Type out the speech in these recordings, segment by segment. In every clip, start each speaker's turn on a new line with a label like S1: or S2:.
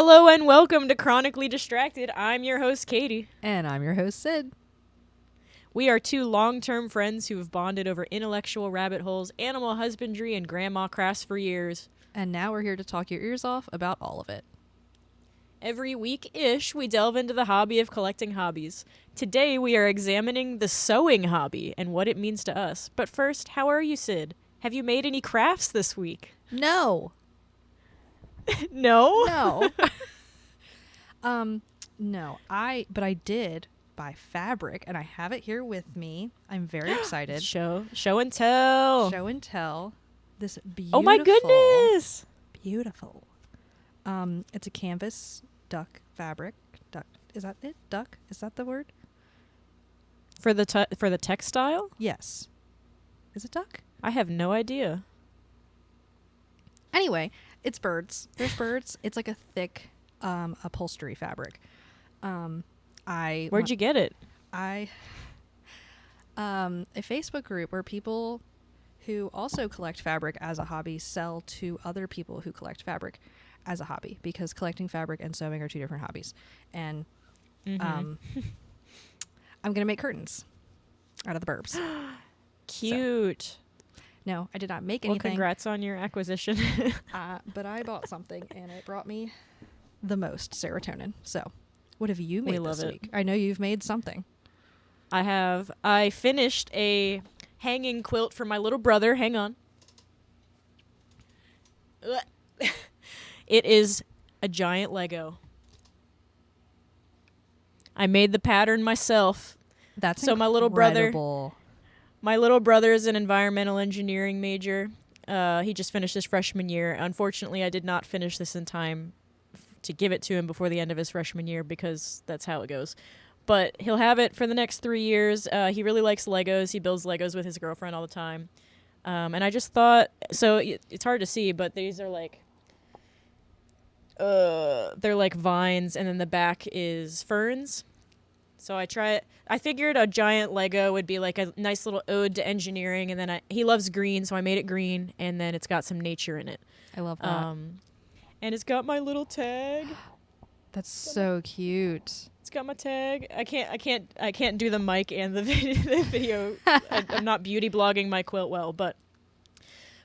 S1: Hello and welcome to Chronically Distracted. I'm your host, Katie.
S2: And I'm your host, Sid.
S1: We are two long-term friends who have bonded over intellectual rabbit holes, animal husbandry, and grandma crafts for years.
S2: And now we're here to talk your ears off about all of it.
S1: Every week-ish, we delve into the hobby of collecting hobbies. Today, we are examining the sewing hobby and what it means to us. But first, how are you, Sid? Have you made any crafts this week?
S2: No.
S1: No?
S2: No. No. But I did buy fabric, and I have it here with me. I'm very excited.
S1: Show and tell.
S2: Show and tell. This beautiful.
S1: Oh my goodness!
S2: Beautiful. It's a canvas duck fabric. Duck. Is that it? Duck? Is that the word?
S1: For the textile?
S2: Yes. Is it duck?
S1: I have no idea.
S2: Anyway, it's birds. There's birds. It's like a thick upholstery fabric.
S1: Where'd you get it?
S2: A Facebook group where people who also collect fabric as a hobby sell to other people who collect fabric as a hobby, because collecting fabric and sewing are two different hobbies. And I'm gonna make curtains out of the burbs.
S1: Cute.
S2: So, no, I did not make
S1: Well,
S2: anything.
S1: congrats on your acquisition.
S2: But I bought something and it brought me the most serotonin. So what have you made this week? I know you've made something.
S1: I have. I finished a hanging quilt for my little brother. Hang on. It is a giant Lego. I made the pattern myself.
S2: That's
S1: so
S2: incredible.
S1: My little brother is an environmental engineering major. He just finished his freshman year. Unfortunately, I did not finish this in time to give it to him before the end of his freshman year, because that's how it goes. But he'll have it for the next 3 years. He really likes Legos. He builds Legos with his girlfriend all the time. And I just thought, so it's hard to see, but these are like, they're like vines, and then the back is ferns. So I figured a giant Lego would be like a nice little ode to engineering, and then he loves green, so I made it green, and then it's got some nature in it.
S2: I love that.
S1: And it's got my little tag.
S2: That's so cute.
S1: It's got my tag. I can't do the mic and the video. I'm not beauty blogging my quilt well, but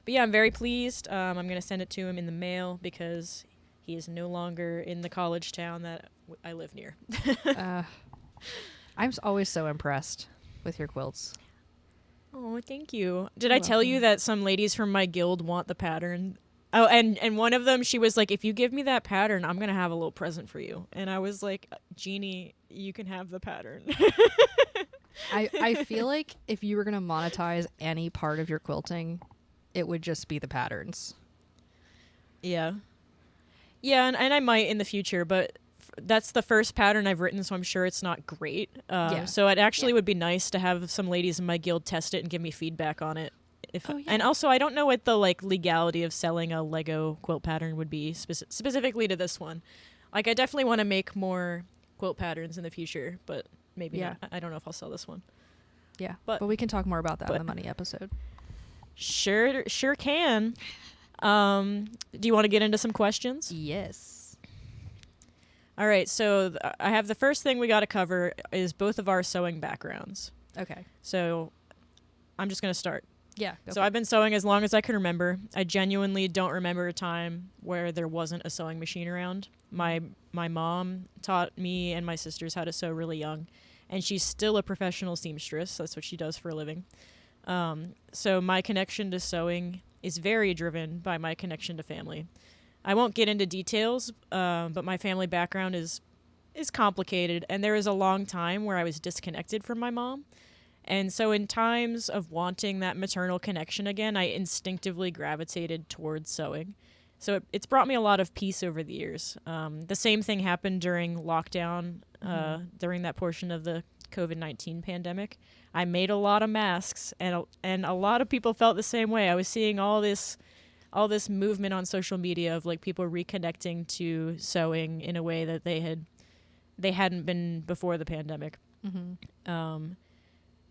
S1: yeah, I'm very pleased. I'm gonna send it to him in the mail because he is no longer in the college town that I live near.
S2: I'm always so impressed with your quilts.
S1: Oh, thank you. Did I tell you that some ladies from my guild want the pattern? Oh, and one of them, she was like, if you give me that pattern, I'm going to have a little present for you. And I was like, Jeannie, you can have the pattern.
S2: I feel like if you were going to monetize any part of your quilting, it would just be the patterns.
S1: Yeah. Yeah, and I might in the future, but that's the first pattern I've written, so I'm sure it's not great. So it actually would be nice to have some ladies in my guild test it and give me feedback on it. And also, I don't know what the legality of selling a Lego quilt pattern would be specifically to this one. Like, I definitely want to make more quilt patterns in the future, but maybe not. I don't know if I'll sell this one.
S2: Yeah, but we can talk more about that in the money episode.
S1: Sure can. Do you want to get into some questions?
S2: Yes.
S1: All right, so I have the first thing we got to cover is both of our sewing backgrounds.
S2: Okay.
S1: So I'm just going to start.
S2: Yeah.
S1: So I've been sewing as long as I can remember. I genuinely don't remember a time where there wasn't a sewing machine around. My mom taught me and my sisters how to sew really young, and she's still a professional seamstress. That's what she does for a living. So my connection to sewing is very driven by my connection to family. I won't get into details, but my family background is complicated, and there was a long time where I was disconnected from my mom. And so in times of wanting that maternal connection again, I instinctively gravitated towards sewing. So it's brought me a lot of peace over the years. The same thing happened during lockdown, during that portion of the COVID-19 pandemic. I made a lot of masks, and a lot of people felt the same way. I was seeing all this movement on social media of like people reconnecting to sewing in a way that they hadn't been before the pandemic.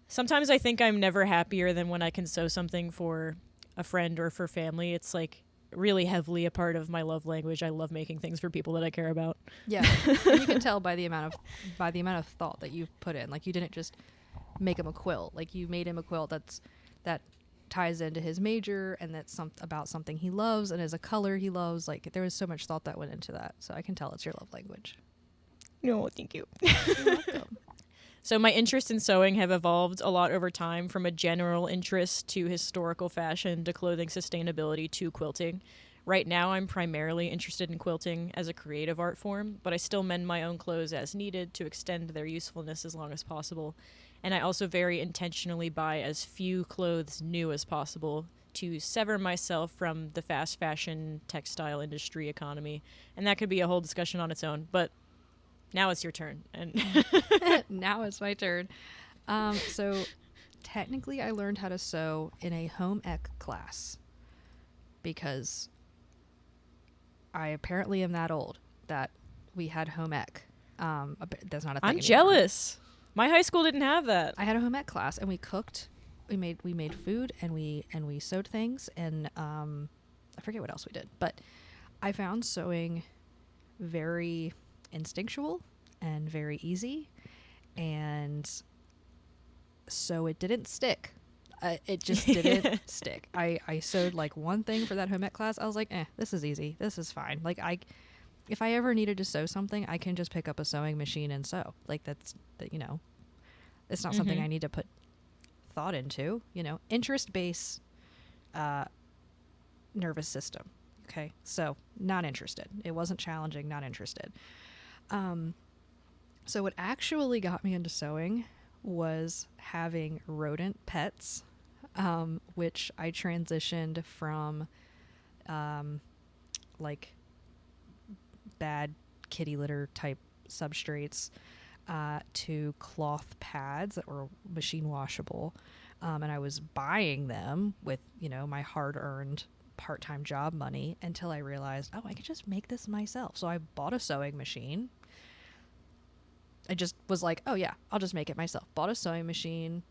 S1: Sometimes I think I'm never happier than when I can sew something for a friend or for family. It's like really heavily a part of my love language. I love making things for people that I care about.
S2: Yeah. And you can tell by the amount of thought that you've put in. Like, you didn't just make him a quilt. Like, you made him a quilt that ties into his major, and that's about something he loves, and is a color he loves. Like, there was so much thought that went into that. So I can tell it's your love language.
S1: No, thank you.
S2: You're welcome.
S1: So my interests in sewing have evolved a lot over time, from a general interest to historical fashion to clothing sustainability to quilting. Right now, I'm primarily interested in quilting as a creative art form, but I still mend my own clothes as needed to extend their usefulness as long as possible. And I also very intentionally buy as few clothes new as possible to sever myself from the fast fashion textile industry economy. And that could be a whole discussion on its own, but now it's your turn. And
S2: Now it's my turn. So technically I learned how to sew in a home ec class because I apparently am that old that we had home ec. That's not a thing
S1: I'm
S2: anymore.
S1: jealous. My high school didn't have that.
S2: I had a home ec class, and we cooked. We made food, and we sewed things, and I forget what else we did. But I found sewing very instinctual and very easy, and so it didn't stick. It just didn't stick. I sewed like one thing for that home ec class. I was like, this is easy. This is fine. Like, if I ever needed to sew something, I can just pick up a sewing machine and sew. Like, it's not something I need to put thought into, interest-based nervous system. Okay. So not interested. It wasn't challenging, not interested. So what actually got me into sewing was having rodent pets, which I transitioned from, like bad kitty litter type substrates, to cloth pads that were machine washable. And I was buying them with, my hard-earned part-time job money until I realized, I could just make this myself. So I bought a sewing machine. I just was like, I'll just make it myself. Bought a sewing machine,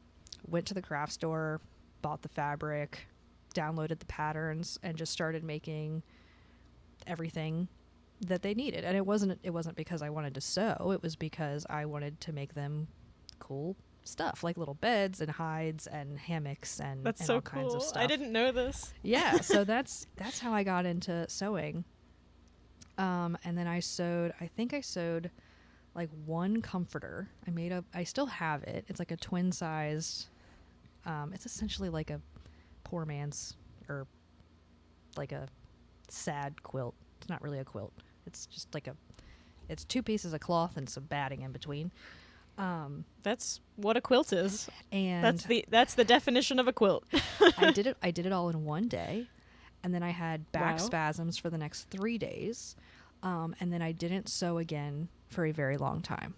S2: went to the craft store, bought the fabric, downloaded the patterns, and just started making everything that they needed. And it wasn't because I wanted to sew. It was because I wanted to make them cool stuff, like little beds and hides and hammocks and
S1: That's
S2: and
S1: so
S2: all
S1: cool.
S2: kinds of stuff.
S1: I didn't know this.
S2: Yeah, so that's how I got into sewing. And then I sewed like one comforter. I still have it. It's like a twin sized, it's essentially like a poor man's, or like a sad quilt. It's not really a quilt. It's just like it's two pieces of cloth and some batting in between.
S1: That's what a quilt is.
S2: And
S1: that's the definition of a quilt.
S2: I did it all in one day, and then I had back
S1: Wow.
S2: spasms for the next 3 days, and then I didn't sew again for a very long time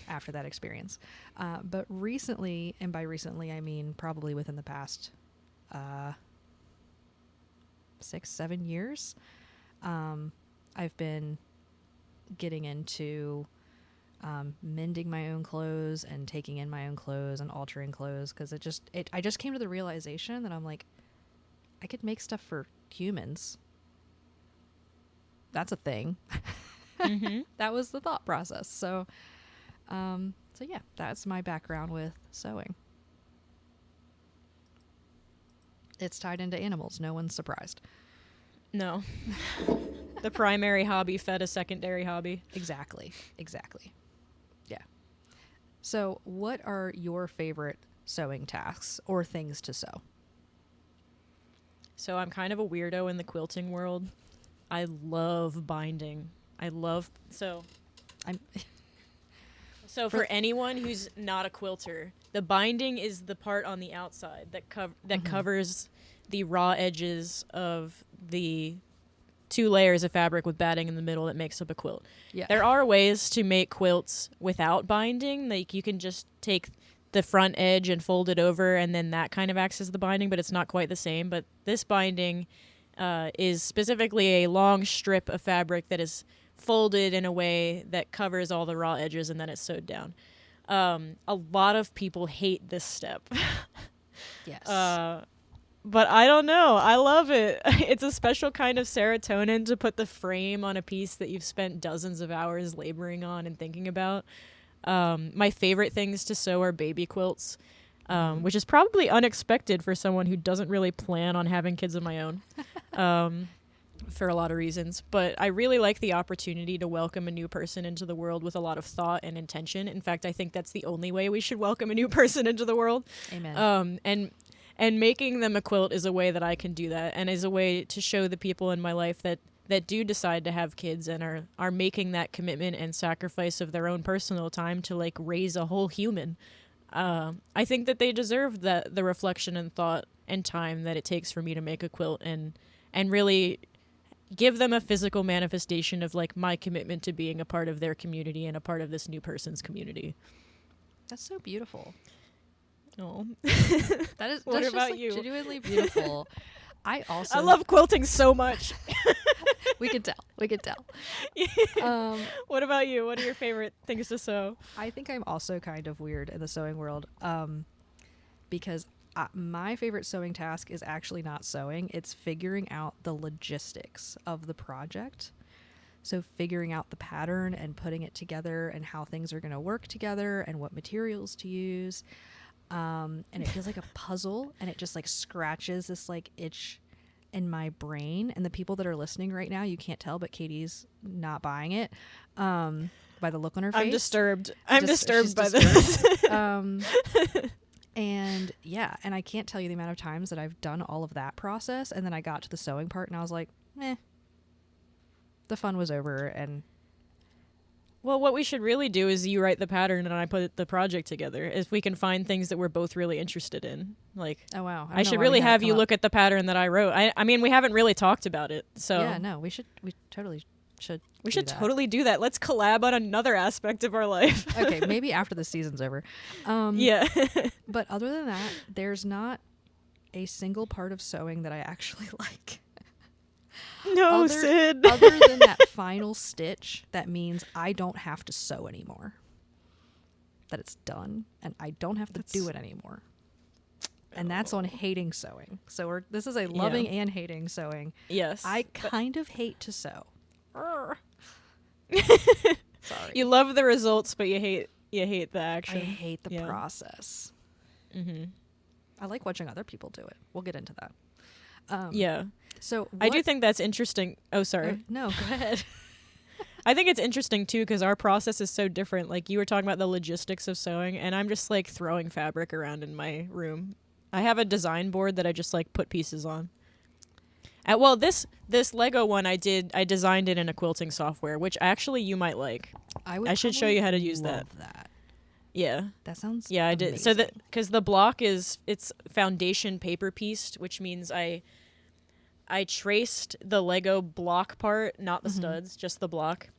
S2: after that experience. But recently, and by recently I mean probably within the past 6-7 years, I've been getting into mending my own clothes and taking in my own clothes and altering clothes, because I just came to the realization that I'm like, I could make stuff for humans. That's a thing.
S1: Mm-hmm.
S2: That was the thought process. So yeah, that's my background with sewing. It's tied into animals. No one's surprised.
S1: No. The primary hobby fed a secondary hobby.
S2: Exactly. Yeah. So what are your favorite sewing tasks or things to sew?
S1: So I'm kind of a weirdo in the quilting world. I love binding. So for anyone who's not a quilter, the binding is the part on the outside that covers the raw edges of the 2 layers of fabric with batting in the middle that makes up a quilt.
S2: Yeah.
S1: There are ways to make quilts without binding. Like, you can just take the front edge and fold it over, and then that kind of acts as the binding, but it's not quite the same. But this binding is specifically a long strip of fabric that is folded in a way that covers all the raw edges, and then it's sewed down. A lot of people hate this step.
S2: Yes.
S1: But I don't know. I love it. It's a special kind of serotonin to put the frame on a piece that you've spent dozens of hours laboring on and thinking about. My favorite things to sew are baby quilts, which is probably unexpected for someone who doesn't really plan on having kids of my own, for a lot of reasons. But I really like the opportunity to welcome a new person into the world with a lot of thought and intention. In fact, I think that's the only way we should welcome a new person into the world.
S2: Amen.
S1: And making them a quilt is a way that I can do that, and is a way to show the people in my life that do decide to have kids and are making that commitment and sacrifice of their own personal time to like raise a whole human. I think that they deserve the reflection and thought and time that it takes for me to make a quilt, and really give them a physical manifestation of like my commitment to being a part of their community and a part of this new person's community.
S2: That's so beautiful.
S1: Oh.
S2: That is.
S1: What
S2: That's
S1: about
S2: just, like,
S1: you?
S2: Genuinely beautiful. I
S1: love quilting so much.
S2: We could tell.
S1: What about you? What are your favorite things to sew?
S2: I think I'm also kind of weird in the sewing world, because my favorite sewing task is actually not sewing. It's figuring out the logistics of the project. So figuring out the pattern and putting it together and how things are going to work together and what materials to use. And it feels like a puzzle, and it just like scratches this like itch in my brain. And the people that are listening right now, you can't tell, but Katie's not buying it, by the look on her face.
S1: I'm disturbed. I'm disturbed by
S2: this. And yeah, and I can't tell you the amount of times that I've done all of that process, and then I got to the sewing part and I was like, the fun was over. And
S1: well, what we should really do is you write the pattern and I put the project together. If we can find things that we're both really interested in, like,
S2: oh wow,
S1: I should really have you look at the pattern that I wrote. I mean, we haven't really talked about it, so
S2: yeah, no, we totally should.
S1: We should totally do that. Let's collab on another aspect of our life.
S2: Okay, maybe after the season's over.
S1: Yeah.
S2: But other than that, there's not a single part of sewing that I actually like.
S1: No, Sid.
S2: Other than that final stitch, that means I don't have to sew anymore. That it's done, and I don't have to do it anymore. And that's on hating sewing. So this is a loving and hating sewing.
S1: Yes.
S2: I kind of hate to sew. Sorry.
S1: You love the results, but you hate the action.
S2: I hate the process.
S1: Mm-hmm.
S2: I like watching other people do it. We'll get into that.
S1: Yeah.
S2: So
S1: I do think that's interesting. Oh, sorry.
S2: No, go ahead.
S1: I think it's interesting too because our process is so different. Like you were talking about the logistics of sewing, and I'm just like throwing fabric around in my room. I have a design board that I just like put pieces on. Well, this Lego one I designed it in a quilting software, which actually you might like. I should show you how to use that. Yeah.
S2: That sounds
S1: I
S2: amazing.
S1: did. So because the block it's foundation paper pieced, which means I traced the Lego block part, not the studs, just the block,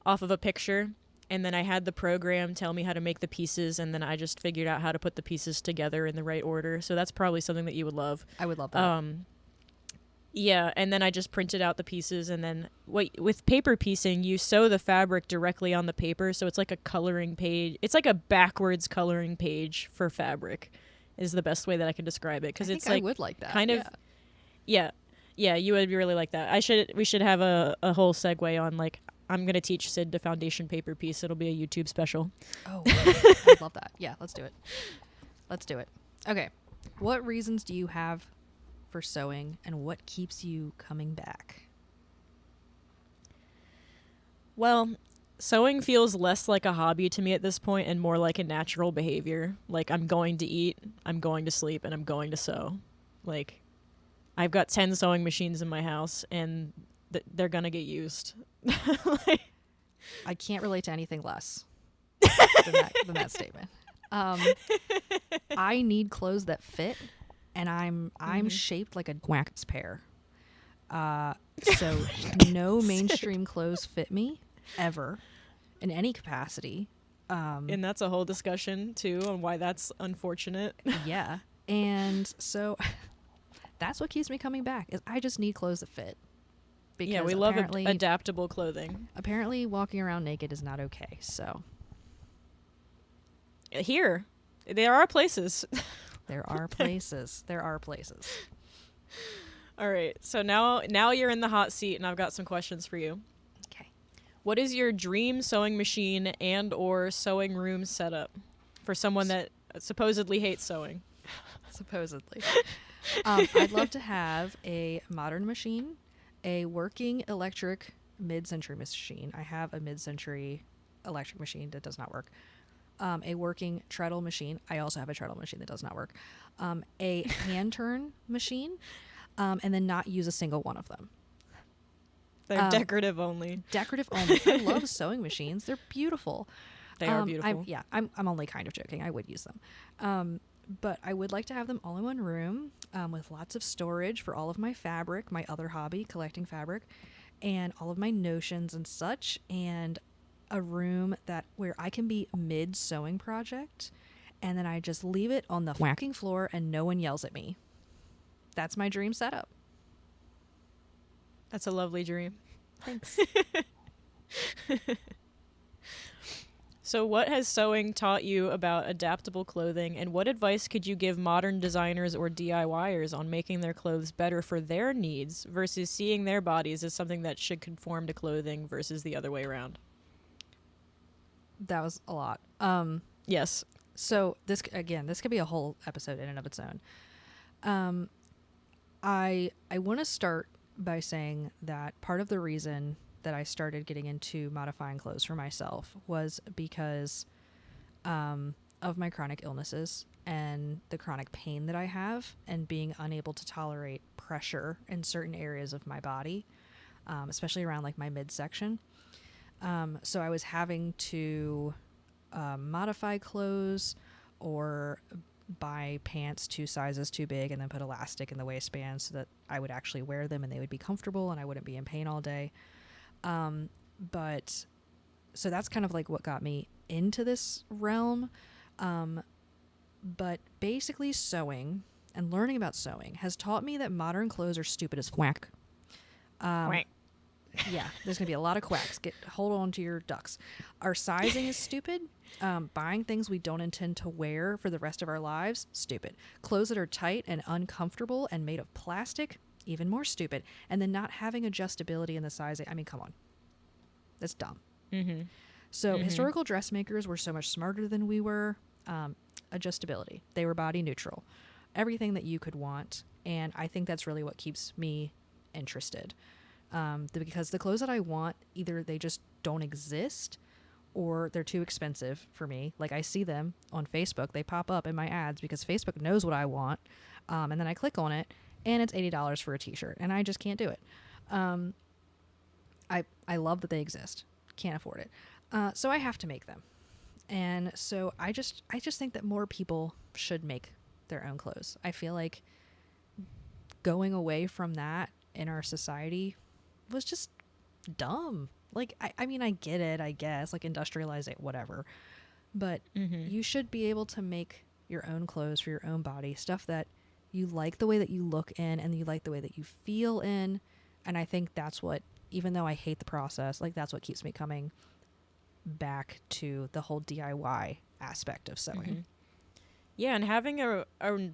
S1: off of a picture. And then I had the program tell me how to make the pieces, and then I just figured out how to put the pieces together in the right order. So that's probably something that you would love.
S2: I would love that.
S1: Yeah, and then I just printed out the pieces, and then with paper piecing, you sew the fabric directly on the paper, so it's like a coloring page. It's like a backwards coloring page for fabric, is the best way that I can describe it. Because it's like
S2: I would like that.
S1: Kind of, yeah, you would really like that. We should have a whole segue on like I'm gonna teach Sid to foundation paper piece. It'll be a YouTube special.
S2: Oh, I love that. Yeah, let's do it. Okay, what reasons do you have for sewing, and what keeps you coming back?
S1: Well, sewing feels less like a hobby to me at this point and more like a natural behavior. Like I'm going to eat, I'm going to sleep, and I'm going to sew. Like I've got 10 sewing machines in my house, and they're gonna get used.
S2: I can't relate to anything less than that statement. I need clothes that fit, and I'm shaped like a wax pear. So no mainstream clothes fit me ever in any capacity.
S1: And that's a whole discussion too on why that's unfortunate.
S2: Yeah. And so that's what keeps me coming back is I just need clothes that fit. Because
S1: yeah, we love adaptable clothing.
S2: Apparently walking around naked is not okay. So
S1: here, there are places.
S2: There are places.
S1: All right. So now you're in the hot seat, and I've got some questions for you.
S2: Okay.
S1: What is your dream sewing machine and or sewing room setup for someone that supposedly hates sewing?
S2: Supposedly. I'd love to have a modern machine, a working electric mid-century machine. I have a mid-century electric machine that does not work. A working treadle machine. I also have a treadle machine that does not work. A hand turn machine, and then not use a single one of them.
S1: They're decorative only.
S2: Decorative only. I love sewing machines. They're beautiful.
S1: They are beautiful.
S2: I'm only kind of joking. I would use them. But I would like to have them all in one room with lots of storage for all of my fabric, my other hobby, collecting fabric, and all of my notions and such, and a room where I can be mid-sewing project, and then I just leave it on the whacking floor and no one yells at me. That's my dream setup.
S1: That's a lovely dream.
S2: Thanks.
S1: So what has sewing taught you about adaptable clothing, and what advice could you give modern designers or DIYers on making their clothes better for their needs versus seeing their bodies as something that should conform to clothing versus the other way around?
S2: That was a lot.
S1: Yes.
S2: So this could be a whole episode in and of its own. I want to start by saying that part of the reason that I started getting into modifying clothes for myself was because of my chronic illnesses and the chronic pain that I have, and being unable to tolerate pressure in certain areas of my body, especially around like my midsection. So I was having to modify clothes or buy pants 2 sizes too big and then put elastic in the waistband so that I would actually wear them and they would be comfortable and I wouldn't be in pain all day. But so that's kind of like what got me into this realm. But basically sewing and learning about sewing has taught me that modern clothes are stupid as whack.
S1: Quack.
S2: Yeah, there's going to be a lot of quacks. Hold on to your ducks. Our sizing is stupid. Buying things we don't intend to wear for the rest of our lives, stupid. Clothes that are tight and uncomfortable and made of plastic, even more stupid. And then not having adjustability in the sizing. I mean, come on. That's dumb.
S1: Mm-hmm.
S2: So historical dressmakers were so much smarter than we were. Adjustability. They were body neutral. Everything that you could want. And I think that's really what keeps me interested. Because the clothes that I want, either they just don't exist or they're too expensive for me. Like I see them on Facebook. They pop up in my ads because Facebook knows what I want. And then I click on it and it's $80 for a t-shirt and I just can't do it. I love that they exist. Can't afford it. So I have to make them. And so I just think that more people should make their own clothes. I feel like going away from that in our society was just dumb. Like, I mean, I get it, I guess, like industrialize it, whatever. But you should be able to make your own clothes for your own body, stuff that you like the way that you look in and you like the way that you feel in. And I think that's what, even though I hate the process, like that's what keeps me coming back to the whole DIY aspect of sewing.
S1: Yeah, and having a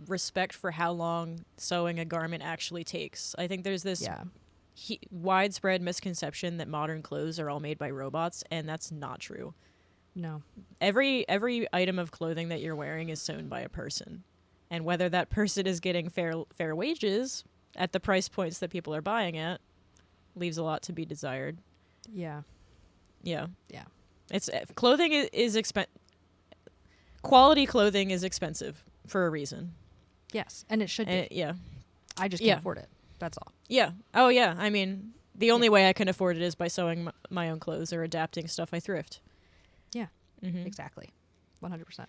S1: respect for how long sewing a garment actually takes. I think there's this widespread misconception that modern clothes are all made by robots, and that's not true.
S2: No.
S1: Every item of clothing that you're wearing is sewn by a person. And whether that person is getting fair wages at the price points that people are buying at leaves a lot to be desired.
S2: Yeah.
S1: Yeah.
S2: Yeah.
S1: It's clothing is quality clothing is expensive for a reason.
S2: Yes, and it should be.
S1: Yeah.
S2: I just can't afford it. That's all.
S1: Yeah. Oh, yeah. I mean, the only way I can afford it is by sewing my own clothes or adapting stuff I thrift.
S2: Yeah. Exactly. 100%.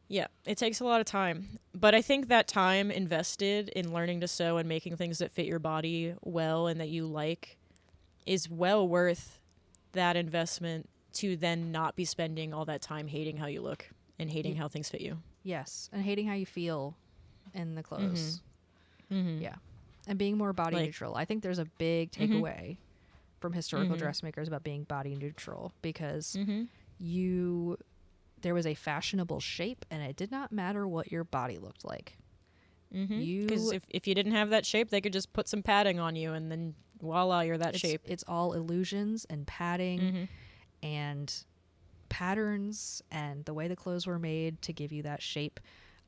S1: Yeah. It takes a lot of time. But I think that time invested in learning to sew and making things that fit your body well and that you like is well worth that investment to then not be spending all that time hating how you look and hating how things fit you.
S2: Yes. And hating how you feel in the clothes. Yeah. And being more body neutral. I think there's a big takeaway from historical dressmakers about being body neutral because there was a fashionable shape and it did not matter what your body looked like.
S1: Because if you didn't have that shape, they could just put some padding on you, and then voila, you're that shape.
S2: It's all illusions and padding and patterns and the way the clothes were made to give you that shape.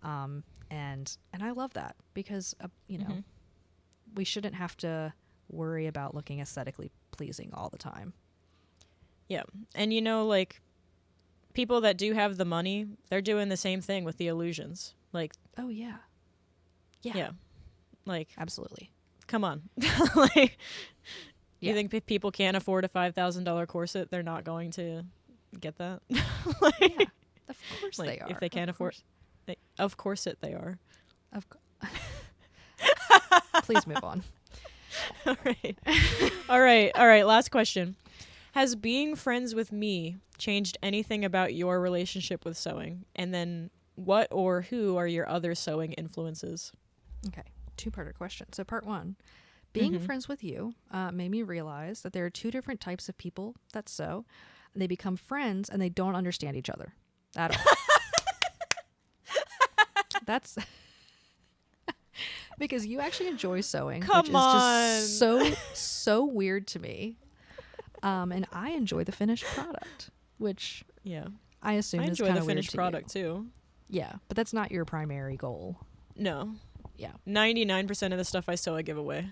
S2: And I love that because, you know, we shouldn't have to worry about looking aesthetically pleasing all the time.
S1: Yeah. And, you know, like, people that do have the money, they're doing the same thing with the illusions. Like,
S2: oh, yeah.
S1: Yeah. Like,
S2: absolutely.
S1: Come on. Like, you think if people can't afford a $5,000 corset, they're not going to get that?
S2: Like, yeah, of course
S1: like,
S2: they are.
S1: If they can't afford, of course they are.
S2: Please move on.
S1: All right. Last question. Has being friends with me changed anything about your relationship with sewing? And then what or who are your other sewing influences?
S2: Okay. Two-parter question. So part one, being friends with you made me realize that there are two different types of people that sew. They become friends and they don't understand each other at all. That's because you actually enjoy sewing, which is just so weird to me. And I enjoy the finished product, which I assume is kind of weird to you. I enjoy the finished product too. Yeah, but that's not your primary goal.
S1: No.
S2: Yeah.
S1: 99% of the stuff I sew, I give away.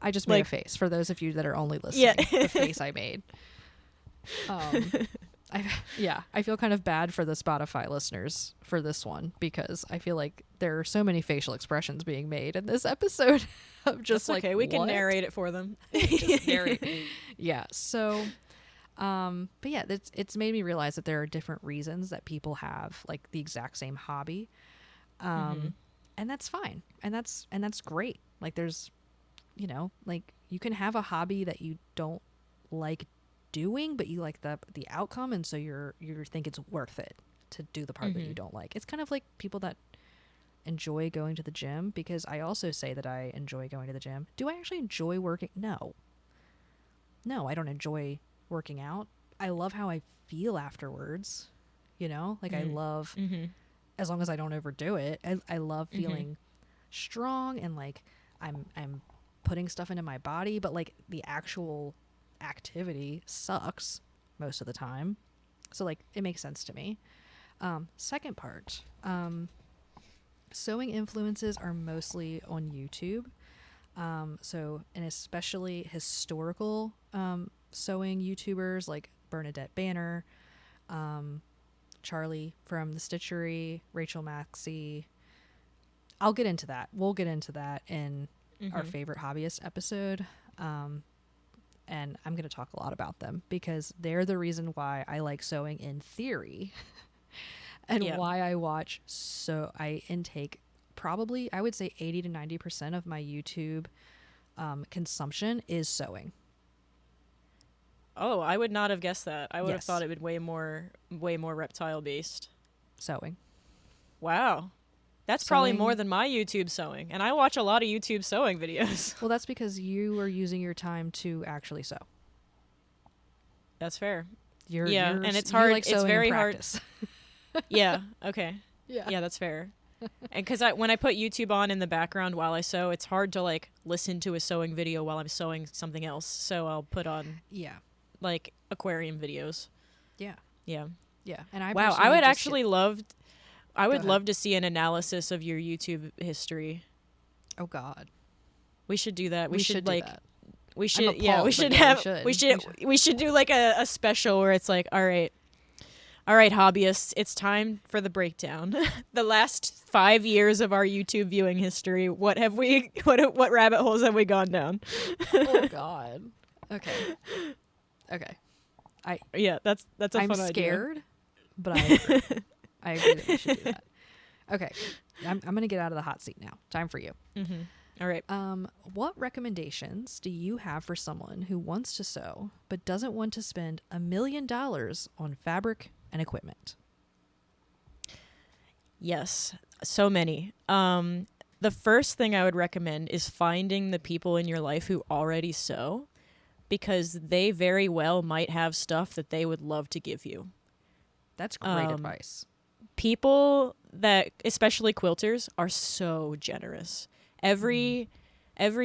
S2: I just made a face for those of you that are only listening. The face I made. I feel kind of bad for the Spotify listeners for this one because I feel like there are so many facial expressions being made in this episode of just
S1: That's okay. We can narrate it for them.
S2: Just narrate. Yeah. So, but yeah, it's made me realize that there are different reasons that people have like the exact same hobby, and that's fine, and that's great. Like there's, you know, like you can have a hobby that you don't like doing, but you like the outcome, and so you think it's worth it to do the part that you don't like. It's kind of like people that enjoy going to the gym, because I also say that I enjoy going to the gym. Do I actually enjoy working? No, I don't enjoy working out. I love how I feel afterwards, you know, like I love, as long as I don't overdo it, I love feeling strong and like I'm putting stuff into my body, but like the actual activity sucks most of the time. So like it makes sense to me. Second part, sewing influences are mostly on YouTube. So, and especially historical sewing YouTubers like Bernadette Banner, Charlie from The Stitchery, Rachel Maxey. I'll get into that. We'll get into that in our favorite hobbyist episode. And I'm going to talk a lot about them because they're the reason why I like sewing in theory and why I intake probably, I would say 80 to 90% of my YouTube consumption is sewing.
S1: Oh, I would not have guessed that. I would have thought it would way more reptile based.
S2: Sewing.
S1: Wow. That's probably more than my YouTube sewing. And I watch a lot of YouTube sewing videos.
S2: Well, that's because you are using your time to actually sew.
S1: That's fair.
S2: And
S1: it's hard.
S2: Like
S1: it's very hard. Yeah. Okay.
S2: Yeah.
S1: Yeah, that's fair. And because when I put YouTube on in the background while I sew, it's hard to like listen to a sewing video while I'm sewing something else. So I'll put on like aquarium videos.
S2: Yeah.
S1: Yeah.
S2: Yeah. And I
S1: would actually love to see an analysis of your YouTube history.
S2: Oh God.
S1: We should do that. We should like
S2: do that.
S1: we should we should do like a special where it's like, all right, hobbyists, it's time for the breakdown. The last 5 years of our YouTube viewing history. What rabbit holes have we gone down?
S2: Oh God. Okay.
S1: That's a fun idea.
S2: I'm scared, but I agree. I agree that we should do that. Okay. I'm going to get out of the hot seat now. Time for you.
S1: All right.
S2: What recommendations do you have for someone who wants to sew but doesn't want to spend $1 million on fabric and equipment?
S1: Yes, so many. The first thing I would recommend is finding the people in your life who already sew, because they very well might have stuff that they would love to give you.
S2: That's great advice.
S1: People that, especially quilters, are so generous. Every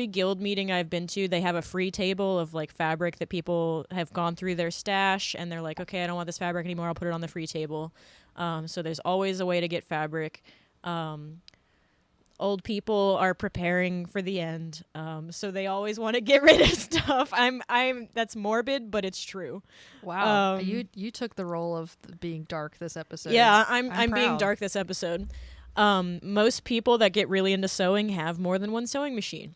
S1: guild meeting I've been to, they have a free table of like fabric that people have gone through their stash, and they're like, okay, I don't want this fabric anymore, I'll put it on the free table. So there's always a way to get fabric. Old people are preparing for the end, so they always want to get rid of stuff. I'm that's morbid, but it's true.
S2: Wow, you took the role of being dark this episode.
S1: Yeah, I'm being
S2: proud.
S1: dark this episode. Most people that get really into sewing have more than one sewing machine.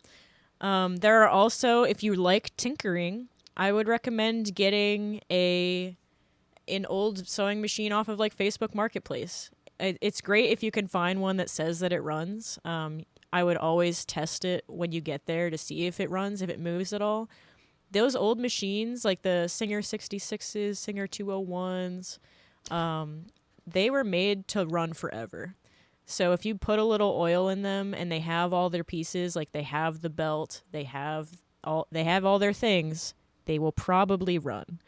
S1: There are also, if you like tinkering, I would recommend getting an old sewing machine off of like Facebook Marketplace. It's great if you can find one that says that it runs. I would always test it when you get there to see if it runs, if it moves at all. Those old machines, like the Singer 66s, Singer 201s, they were made to run forever. So if you put a little oil in them and they have all their pieces, like they have the belt, they have all their things, they will probably run.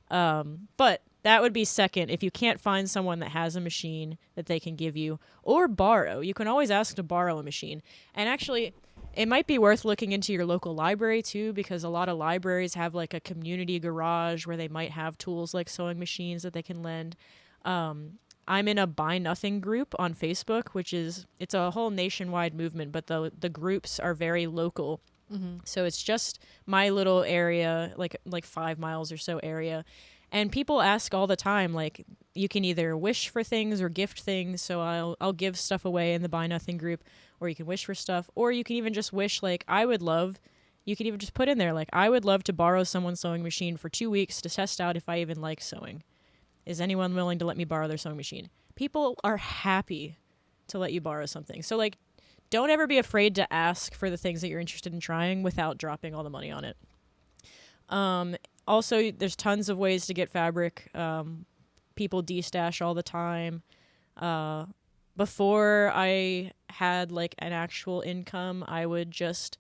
S1: But that would be second if you can't find someone that has a machine that they can give you, or borrow. You can always ask to borrow a machine. And actually, it might be worth looking into your local library too, because a lot of libraries have like a community garage where they might have tools like sewing machines that they can lend. I'm in a Buy Nothing group on Facebook, it's a whole nationwide movement, but the groups are very local.
S2: Mm-hmm.
S1: So it's just my little area, like 5 miles or so area. And people ask all the time, like, you can either wish for things or gift things. So I'll give stuff away in the Buy Nothing group, or you can wish for stuff, or you can even just wish, like, you could even just put in there, like, I would love to borrow someone's sewing machine for 2 weeks to test out if I even like sewing. Is anyone willing to let me borrow their sewing machine? People are happy to let you borrow something. So, like, don't ever be afraid to ask for the things that you're interested in trying without dropping all the money on it. Also, there's tons of ways to get fabric. People destash all the time. Before I had like an actual income, I would just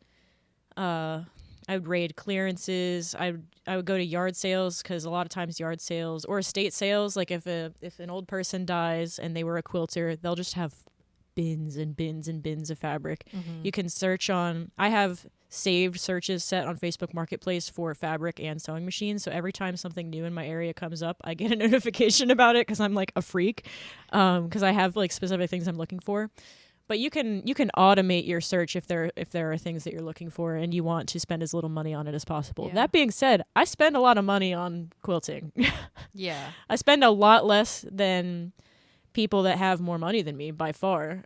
S1: I would raid clearances. I would go to yard sales, because a lot of times yard sales or estate sales, like if an old person dies and they were a quilter, they'll just have bins and bins and bins of fabric.
S2: Mm-hmm.
S1: You can search on. I have saved searches set on Facebook Marketplace for fabric and sewing machines, so every time something new in my area comes up, I get a notification about it, because I'm like a freak, because I have like specific things I'm looking for. But you can automate your search if there are things that you're looking for and you want to spend as little money on it as possible.
S2: Yeah.
S1: That being said, I spend a lot of money on quilting.
S2: Yeah.
S1: I spend a lot less than people that have more money than me by far.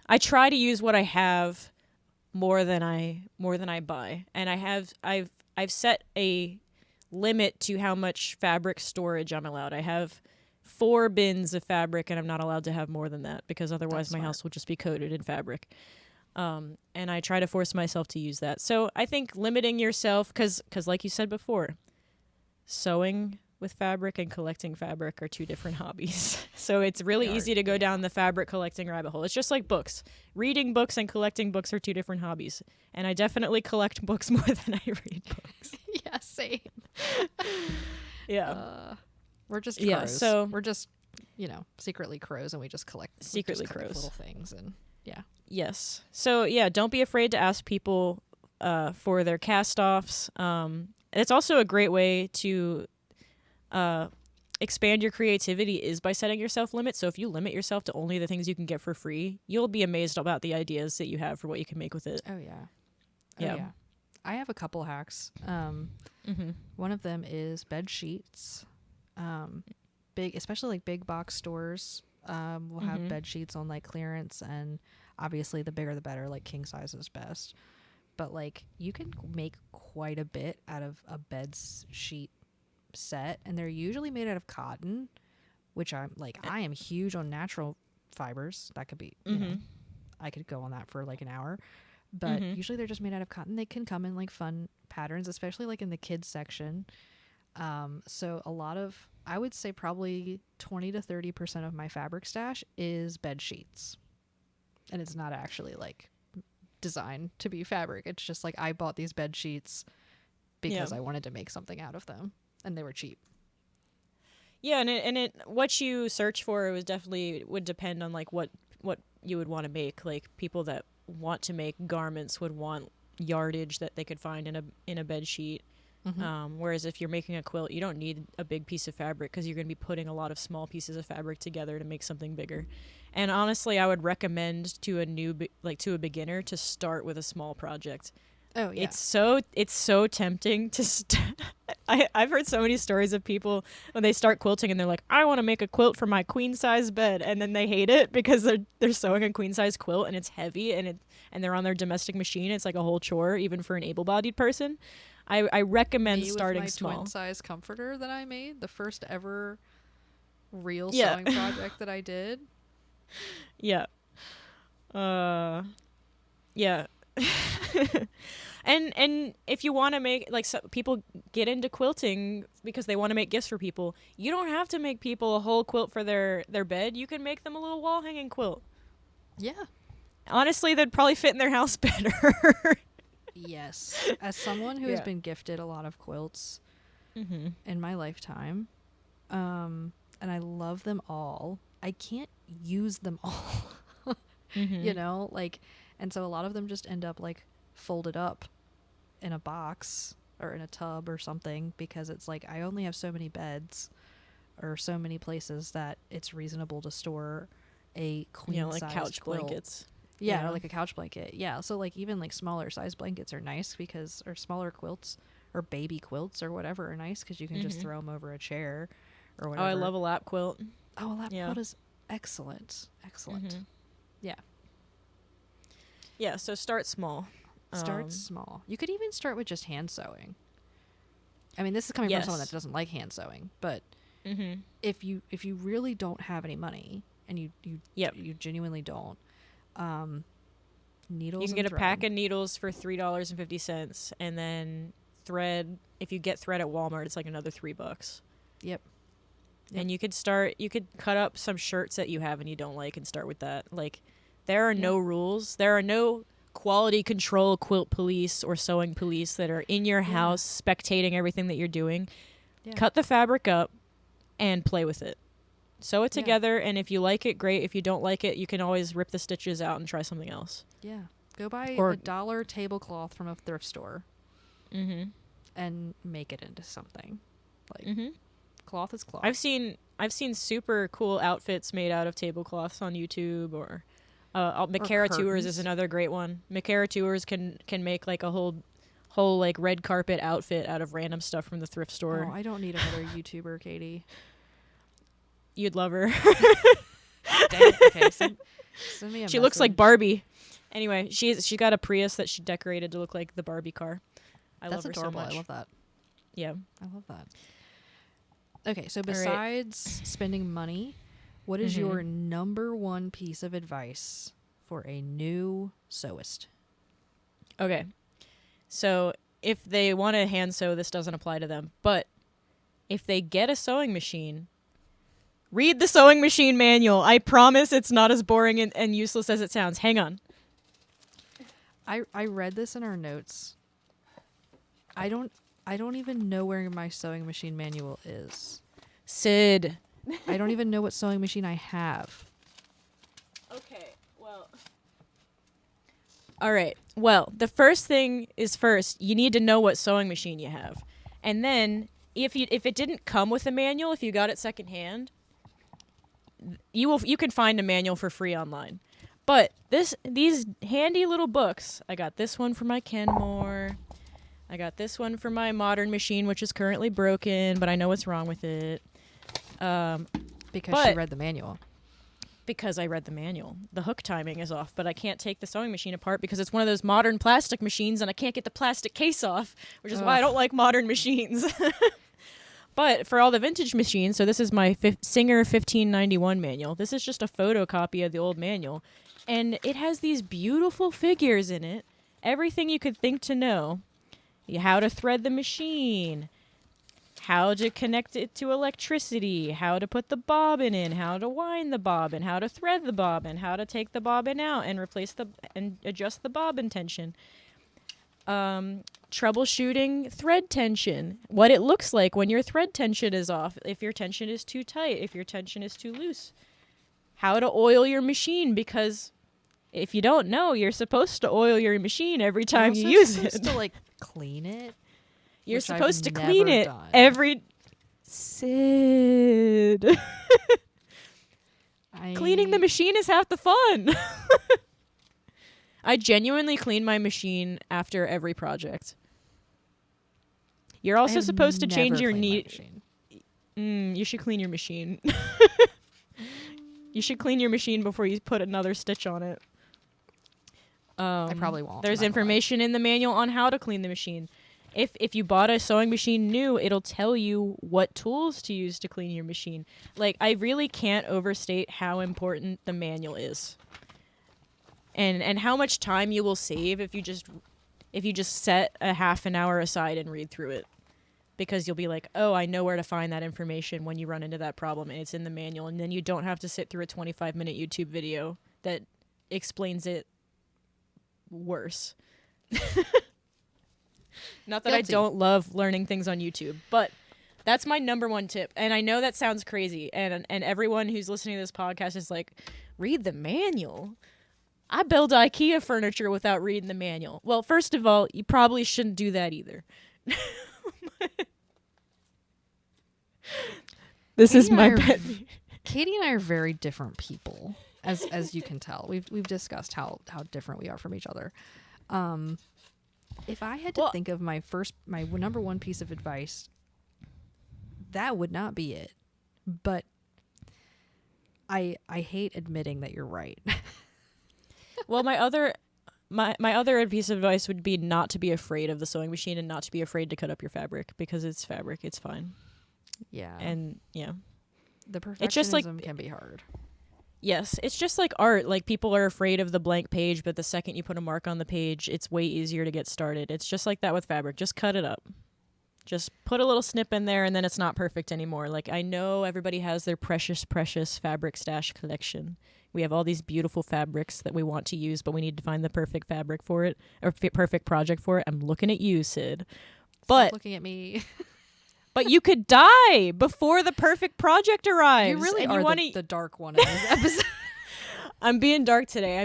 S1: I try to use what I have more than I buy. And I've set a limit to how much fabric storage I'm allowed. I have 4 bins of fabric, and I'm not allowed to have more than that, because otherwise my house will just be coated in fabric. And I try to force myself to use that. So I think limiting yourself, because like you said before, sewing with fabric and collecting fabric are 2 different hobbies. So it's really easy to go down the fabric collecting rabbit hole. It's just like books. Reading books and collecting books are 2 different hobbies. And I definitely collect books more than I read books.
S2: Yeah, same.
S1: Yeah.
S2: We're just crows.
S1: Yeah, so
S2: we're just, secretly crows, and we just collect
S1: crows.
S2: Little things, and yeah.
S1: Yes. So yeah, don't be afraid to ask people for their cast-offs. It's also a great way to expand your creativity is by setting yourself limits. So if you limit yourself to only the things you can get for free, you'll be amazed about the ideas that you have for what you can make with it.
S2: Oh yeah.
S1: Yeah.
S2: I have a couple hacks. One of them is bed sheets. Especially like big box stores will have bed sheets on like clearance, and obviously the bigger the better. Like king size is best, but like you can make quite a bit out of a bed sheet set, and they're usually made out of cotton, which I am huge on natural fibers. That could be I could go on that for like an hour, but usually they're just made out of cotton. They can come in like fun patterns, especially like in the kids section. So I would say probably 20 to 30% of my fabric stash is bed sheets, and it's not actually like designed to be fabric. It's just like I bought these bed sheets because I wanted to make something out of them, and they were cheap.
S1: Yeah, and what you search for would depend on like what you would want to make. Like people that want to make garments would want yardage that they could find in a bed sheet. Whereas if you're making a quilt, you don't need a big piece of fabric because you're going to be putting a lot of small pieces of fabric together to make something bigger. And honestly, I would recommend to a beginner to start with a small project.
S2: Oh yeah.
S1: It's so tempting to I've heard so many stories of people when they start quilting and they're like, I want to make a quilt for my queen size bed, and then they hate it because they're sewing a queen size quilt and it's heavy and they're on their domestic machine. It's like a whole chore even for an able-bodied person. I recommend starting
S2: with my
S1: small.
S2: twin size comforter that I made, the first ever real sewing project that I did.
S1: Yeah. Yeah. And if you want to make, like, so people get into quilting because they want to make gifts for people. You don't have to make people a whole quilt for their bed. You can make them a little wall hanging quilt.
S2: Yeah.
S1: Honestly, they'd probably fit in their house better.
S2: Yes. As someone who has been gifted a lot of quilts in my lifetime, and I love them all, I can't use them all. You know, like, and so a lot of them just end up like folded up in a box or in a tub or something, because it's like I only have so many beds or so many places that it's reasonable to store a queen size
S1: like couch
S2: quilt.
S1: blankets.
S2: Yeah, or like a couch blanket. Yeah, so like even like smaller size blankets are nice or smaller quilts or baby quilts or whatever are nice because you can just throw them over a chair or whatever.
S1: Oh, I love a lap quilt.
S2: Oh, a lap quilt is excellent. Excellent. Yeah.
S1: Yeah, so start small.
S2: Start small. You could even start with just hand sewing. I mean, this is coming from someone that doesn't like hand sewing, but if you really don't have any money and you genuinely don't, needles.
S1: You can get a pack of needles for $3.50, and then thread. If you get thread at Walmart, it's like another $3.
S2: Yep.
S1: And you could cut up some shirts that you have and you don't like and start with that. Like, there are no rules. There are no quality control quilt police or sewing police that are in your house spectating everything that you're doing. Yeah. Cut the fabric up and play with it. Sew it together, and if you like it, great. If you don't like it, you can always rip the stitches out and try something else.
S2: Yeah. Go buy a $1 tablecloth from a thrift store and make it into something. Like, cloth is cloth.
S1: I've seen super cool outfits made out of tablecloths on YouTube, or Makara Tours is another great one. Makara Tours can make like a whole like red carpet outfit out of random stuff from the thrift store.
S2: Oh, I don't need another YouTuber, Katie.
S1: You'd love her.
S2: Dang, okay, send me a
S1: She looks like Barbie. Anyway, she got a Prius that she decorated to look like the Barbie car. That's love her
S2: adorable.
S1: So much.
S2: I love that.
S1: Yeah.
S2: I love that. Okay, so besides spending money, what is your number one piece of advice for a new sewist?
S1: Okay. So if they want to hand sew, this doesn't apply to them. But if they get a sewing machine, read the sewing machine manual. I promise it's not as boring and useless as it sounds. Hang on.
S2: I read this in our notes. I don't even know where my sewing machine manual is.
S1: Sid.
S2: I don't even know what sewing machine I have.
S1: Okay, well. All right. Well, the first thing is first, you need to know what sewing machine you have. And then if it didn't come with a manual, if you got it secondhand, you can find a manual for free online. But these handy little books, I got this one for my Kenmore. I got this one for my modern machine, which is currently broken, but I know what's wrong with it.
S2: Because she read the manual.
S1: Because I read the manual. The hook timing is off, but I can't take the sewing machine apart because it's one of those modern plastic machines and I can't get the plastic case off, which is why I don't like modern machines. But for all the vintage machines, so this is my Singer 1591 manual. This is just a photocopy of the old manual. And it has these beautiful figures in it. Everything you could think to know. How to thread the machine. How to connect it to electricity. How to put the bobbin in. How to wind the bobbin. How to thread the bobbin. How to take the bobbin out and and adjust the bobbin tension. Troubleshooting thread tension, what it looks like when your thread tension is off, if your tension is too tight, if your tension is too loose, how to oil your machine, because if you don't know, you're supposed to oil your machine every time you use it.
S2: You're supposed to like clean it.
S1: You're
S2: which I've
S1: supposed to clean
S2: never
S1: it
S2: done.
S1: every Sid. Cleaning the machine is half the fun. I genuinely clean my machine after every project. You're also supposed to change your you should clean your machine. You should clean your machine before you put another stitch on it.
S2: I probably won't.
S1: There's information in the manual on how to clean the machine. If you bought a sewing machine new, it'll tell you what tools to use to clean your machine. Like, I really can't overstate how important the manual is. And how much time you will save if you just set a half an hour aside and read through it. Because you'll be like, oh, I know where to find that information when you run into that problem, and it's in the manual. And then you don't have to sit through a 25-minute YouTube video that explains it worse. Not that
S2: Guilty.
S1: I don't love learning things on YouTube, but that's my number one tip. And I know that sounds crazy, and everyone who's listening to this podcast is like, read the manual. I build IKEA furniture without reading the manual. Well, first of all, you probably shouldn't do that either. This is my pet.
S2: Katie and I are very different people, as you can tell. We've discussed how different we are from each other. If I had to think of my number one piece of advice, that would not be it. But I hate admitting that you're right.
S1: Well, my other piece of advice would be not to be afraid of the sewing machine and not to be afraid to cut up your fabric, because it's fabric. It's fine.
S2: Yeah.
S1: And yeah.
S2: The perfectionism
S1: it's just like,
S2: can be hard.
S1: Yes. It's just like art. Like, people are afraid of the blank page, but the second you put a mark on the page, it's way easier to get started. It's just like that with fabric. Just cut it up. Just put a little snip in there, and then it's not perfect anymore. Like, I know everybody has their precious, precious fabric stash collection. We have all these beautiful fabrics that we want to use, but we need to find the perfect fabric for it, or perfect project for it. I'm looking at you, Sid.
S2: Stop looking at me.
S1: But you could die before the perfect project arrives.
S2: You really are the dark one in this episode.
S1: I'm being dark today.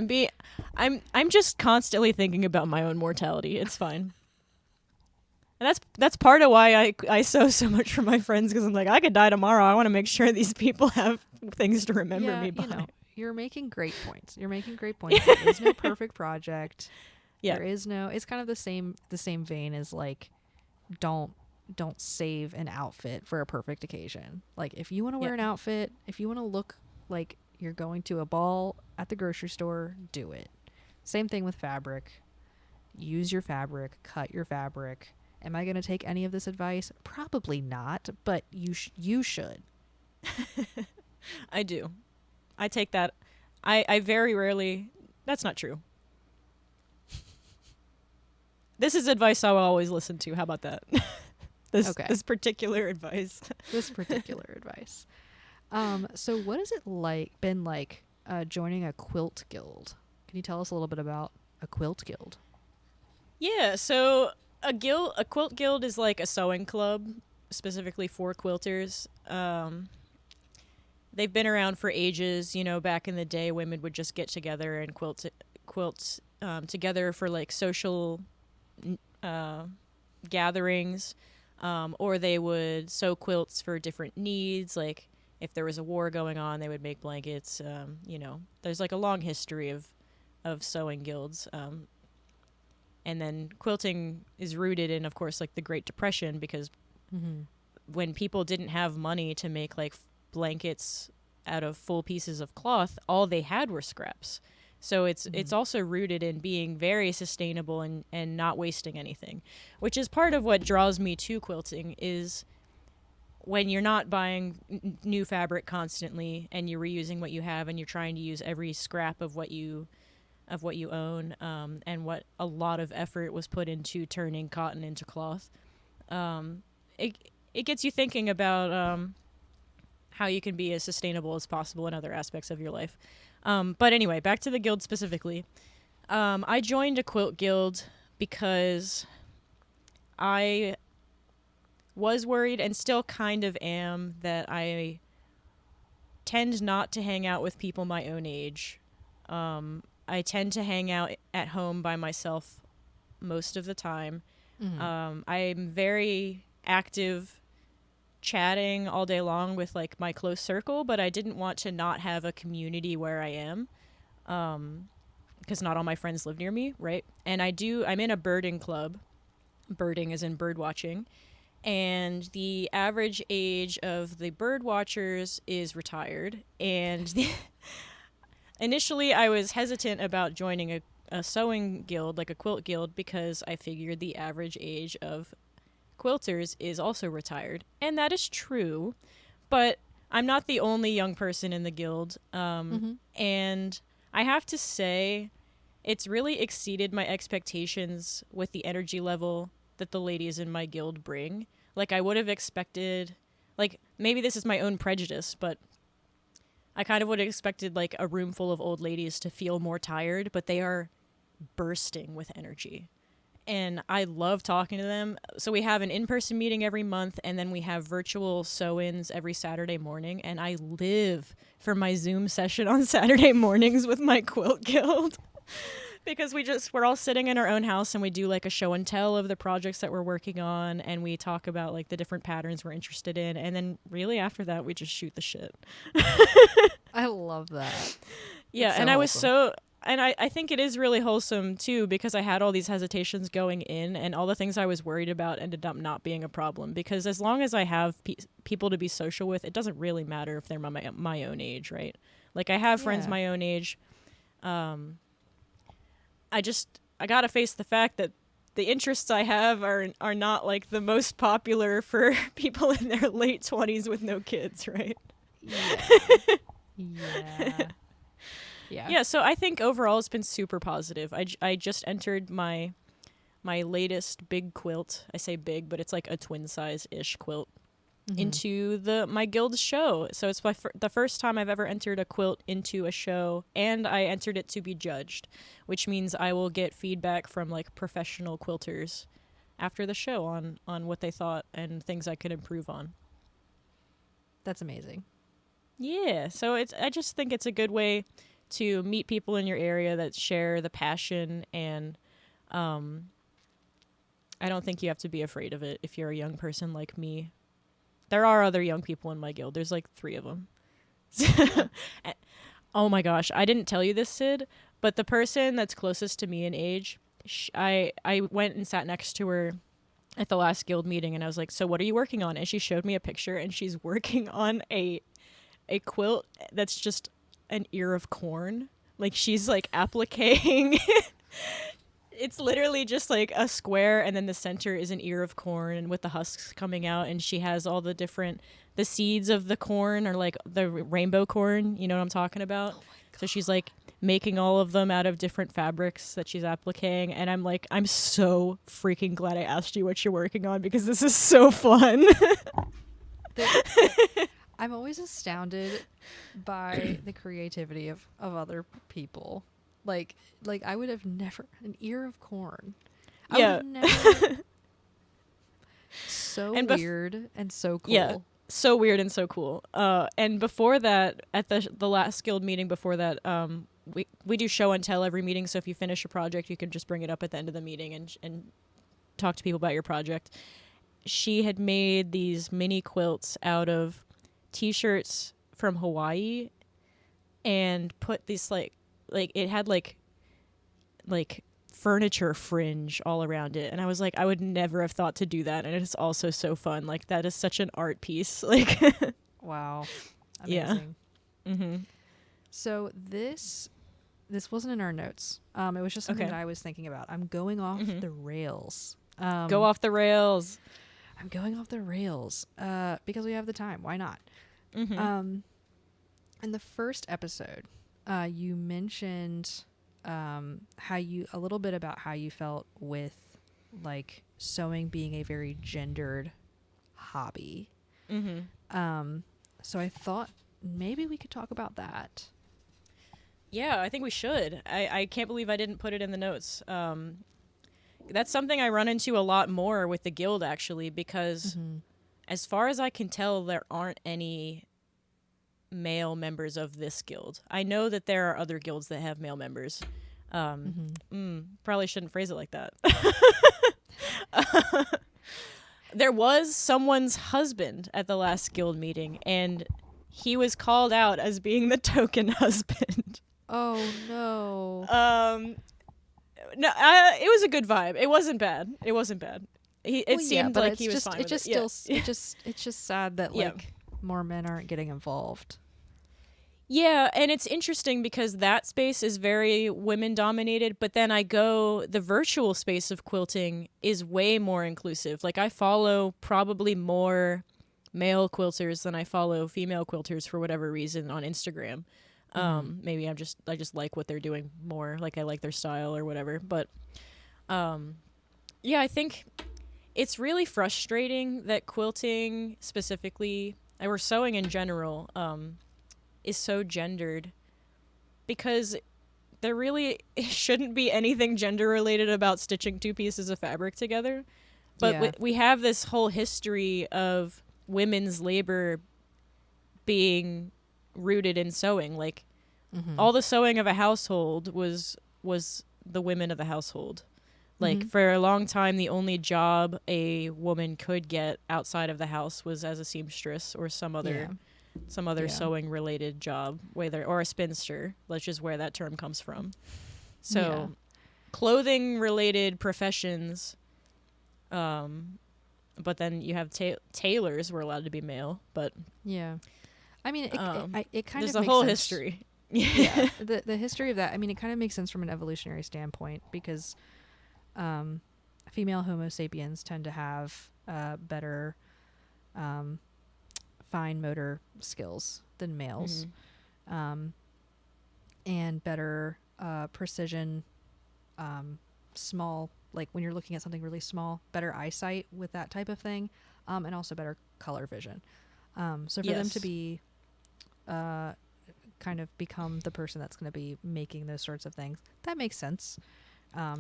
S1: I'm just constantly thinking about my own mortality. It's fine. And that's part of why I sew so much for my friends, because I'm like, I could die tomorrow. I want to make sure these people have things to remember me by.
S2: You know, you're making great points. There is no perfect project.
S1: Yeah.
S2: There is no. It's kind of the same vein as like, don't save an outfit for a perfect occasion. Like, if you want to wear an outfit, if you want to look like you're going to a ball at the grocery store, do it. Same thing with fabric. Use your fabric, cut your fabric. Am I going to take any of this advice? Probably not, but you should.
S1: I do. I take that. I very rarely. That's not true. This is advice I will always listen to. How about that? This particular advice. So what has it been like joining a quilt guild? Can you tell us a little bit about a quilt guild? Yeah, so a quilt guild is like a sewing club specifically for quilters. They've been around for ages. You know, back in the day, women would just get together and quilt together for like social gatherings. Or they would sew quilts for different needs. Like, if there was a war going on, they would make blankets. You know, there's like a long history of sewing guilds. And then quilting is rooted in, of course, like the Great Depression, because when people didn't have money to make like blankets out of full pieces of cloth, all they had were scraps. So it's also rooted in being very sustainable and not wasting anything, which is part of what draws me to quilting. Is when you're not buying new fabric constantly and you're reusing what you have and you're trying to use every scrap of what you own, and what a lot of effort was put into turning cotton into cloth. It gets you thinking about how you can be as sustainable as possible in other aspects of your life. But anyway, back to the guild specifically. I joined a quilt guild because I was worried and still kind of am that I tend not to hang out with people my own age. I tend to hang out at home by myself most of the time. I'm very active chatting all day long with like my close circle, but I didn't want to not have a community where I am, because not all my friends live near me, right? And I'm in a birding club. Birding is in bird watching. And the average age of the bird watchers is retired. And initially I was hesitant about joining a sewing guild, like a quilt guild, because I figured the average age of quilters is also retired. And that is true, but I'm not the only young person in the guild. And I have to say, it's really exceeded my expectations with the energy level that the ladies in my guild bring. Like, I would have expected, like, maybe this is my own prejudice, but I kind of would have expected, like, a room full of old ladies to feel more tired, but they are bursting with energy. And I love talking to them. So we have an in-person meeting every month, and then we have virtual sew-ins every Saturday morning, and I live for my Zoom session on Saturday mornings with my quilt guild. Because we're all sitting in our own house, and we do like a show and tell of the projects that we're working on, and we talk about like the different patterns we're interested in, and then really after that we just shoot the shit.
S2: I love that.
S1: Yeah,
S2: so
S1: and
S2: wholesome.
S1: I think it is really wholesome too, because I had all these hesitations going in, and all the things I was worried about ended up not being a problem, because as long as I have people to be social with, it doesn't really matter if they're my own age, right? Like, I have friends my own age. I gotta face the fact that the interests I have are not like the most popular for people in their late 20s with no kids, right? Yeah, so I think overall it's been super positive. I just entered my latest big quilt. I say big, but it's like a twin size-ish quilt into my guild's show. So it's the first time I've ever entered a quilt into a show, and I entered it to be judged, which means I will get feedback from like professional quilters after the show on what they thought and things I could improve on.
S2: That's amazing.
S1: Yeah, so I just think it's a good way to meet people in your area that share the passion, and I don't think you have to be afraid of it if you're a young person like me. There are other young people in my guild. There's like 3 of them. Oh my gosh, I didn't tell you this, Sid, but the person that's closest to me in age, I went and sat next to her at the last guild meeting, and I was like, so what are you working on? And she showed me a picture, and she's working on a quilt that's just an ear of corn. Like, she's like appliquing. It's literally just like a square, and then the center is an ear of corn, and with the husks coming out, and she has all the seeds of the corn, or like the rainbow corn, you know what I'm talking about? So she's like making all of them out of different fabrics that she's appliquing, and I'm like, I'm so freaking glad I asked you what you're working on, because this is so fun.
S2: I'm always astounded by the creativity of other people. Like I would have never, an ear of corn. I would have never. So weird and so cool.
S1: Yeah, so weird and so cool. And before that, at the last guild meeting before that, we do show and tell every meeting. So if you finish a project, you can just bring it up at the end of the meeting and talk to people about your project. She had made these mini quilts out of T-shirts from Hawaii, and put these like it had like furniture fringe all around it, and I was like, I would never have thought to do that, and it's also so fun. Like, that is such an art piece. Like,
S2: wow, amazing.
S1: Yeah.
S2: So this wasn't in our notes. It was just something that I was thinking about. I'm going off the rails.
S1: Go off the rails.
S2: I'm going off the rails because we have the time. Why not? In the first episode, you mentioned a little bit about how you felt with like sewing being a very gendered hobby. So I thought maybe we could talk about that.
S1: Yeah, I think we should. I can't believe I didn't put it in the notes. that's something I run into a lot more with the guild, actually, because as far as I can tell, there aren't any male members of this guild. I know that there are other guilds that have male members. Probably shouldn't phrase it like that. There was someone's husband at the last guild meeting, and he was called out as being the token husband.
S2: Oh no.
S1: No, it was a good vibe. It wasn't bad. It seemed like he was fine with it.
S2: It's just sad that like more men aren't getting involved.
S1: Yeah, and it's interesting because that space is very women dominated, but then the virtual space of quilting is way more inclusive. Like I follow probably more male quilters than I follow female quilters for whatever reason on Instagram. Maybe I just like what they're doing more, like I like their style or whatever. But yeah, I think it's really frustrating that quilting specifically, or sewing in general, is so gendered, because there really shouldn't be anything gender related about stitching two pieces of fabric together. But we have this whole history of women's labor being rooted in sewing. Like all the sewing of a household was the women of the household. Like for a long time, the only job a woman could get outside of the house was as a seamstress or some other sewing related job, or a spinster, which is where that term comes from. So clothing related professions, but then you have tailors were allowed to be male, but
S2: I mean, it kind of
S1: there's
S2: makes
S1: a whole
S2: sense.
S1: history.
S2: The history of that, I mean, it kind of makes sense from an evolutionary standpoint, because female Homo sapiens tend to have better fine motor skills than males, and better precision, small, like when you're looking at something really small, better eyesight with that type of thing, and also better color vision. So for them to be kind of become the person that's going to be making those sorts of things, that makes sense.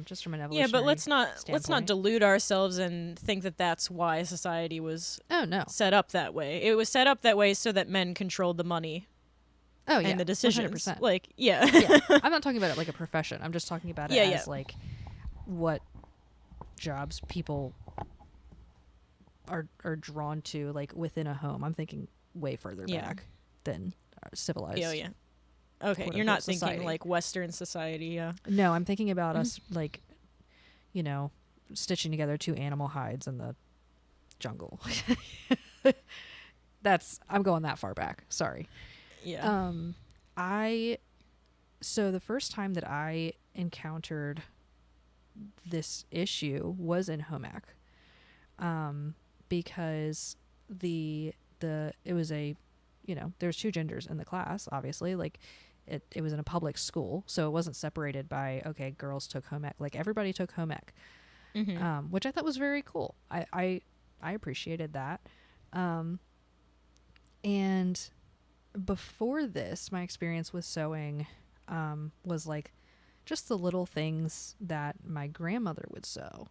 S2: Just from an evolutionary
S1: but let's not
S2: standpoint.
S1: delude ourselves and think that that's why society was
S2: Oh no,
S1: set up that way. It was set up that way so that men controlled the money.
S2: Oh yeah,
S1: and the decisions.
S2: 100%.
S1: Like
S2: yeah. I'm not talking about it like a profession. I'm just talking about it as like what jobs people are drawn to, like within a home. I'm thinking way further back than civilized.
S1: Yeah. Okay, you're not
S2: society.
S1: thinking like Western society, yeah.
S2: No, I'm thinking about us, like, stitching together two animal hides in the jungle. I'm going that far back. Sorry.
S1: Yeah.
S2: So the first time that I encountered this issue was in home ec, because it was there's two genders in the class, obviously, like it was in a public school, so it wasn't separated by, okay, girls took home ec, like everybody took home ec, which I thought was very cool. I appreciated that. And before this, my experience with sewing was like just the little things that my grandmother would sew.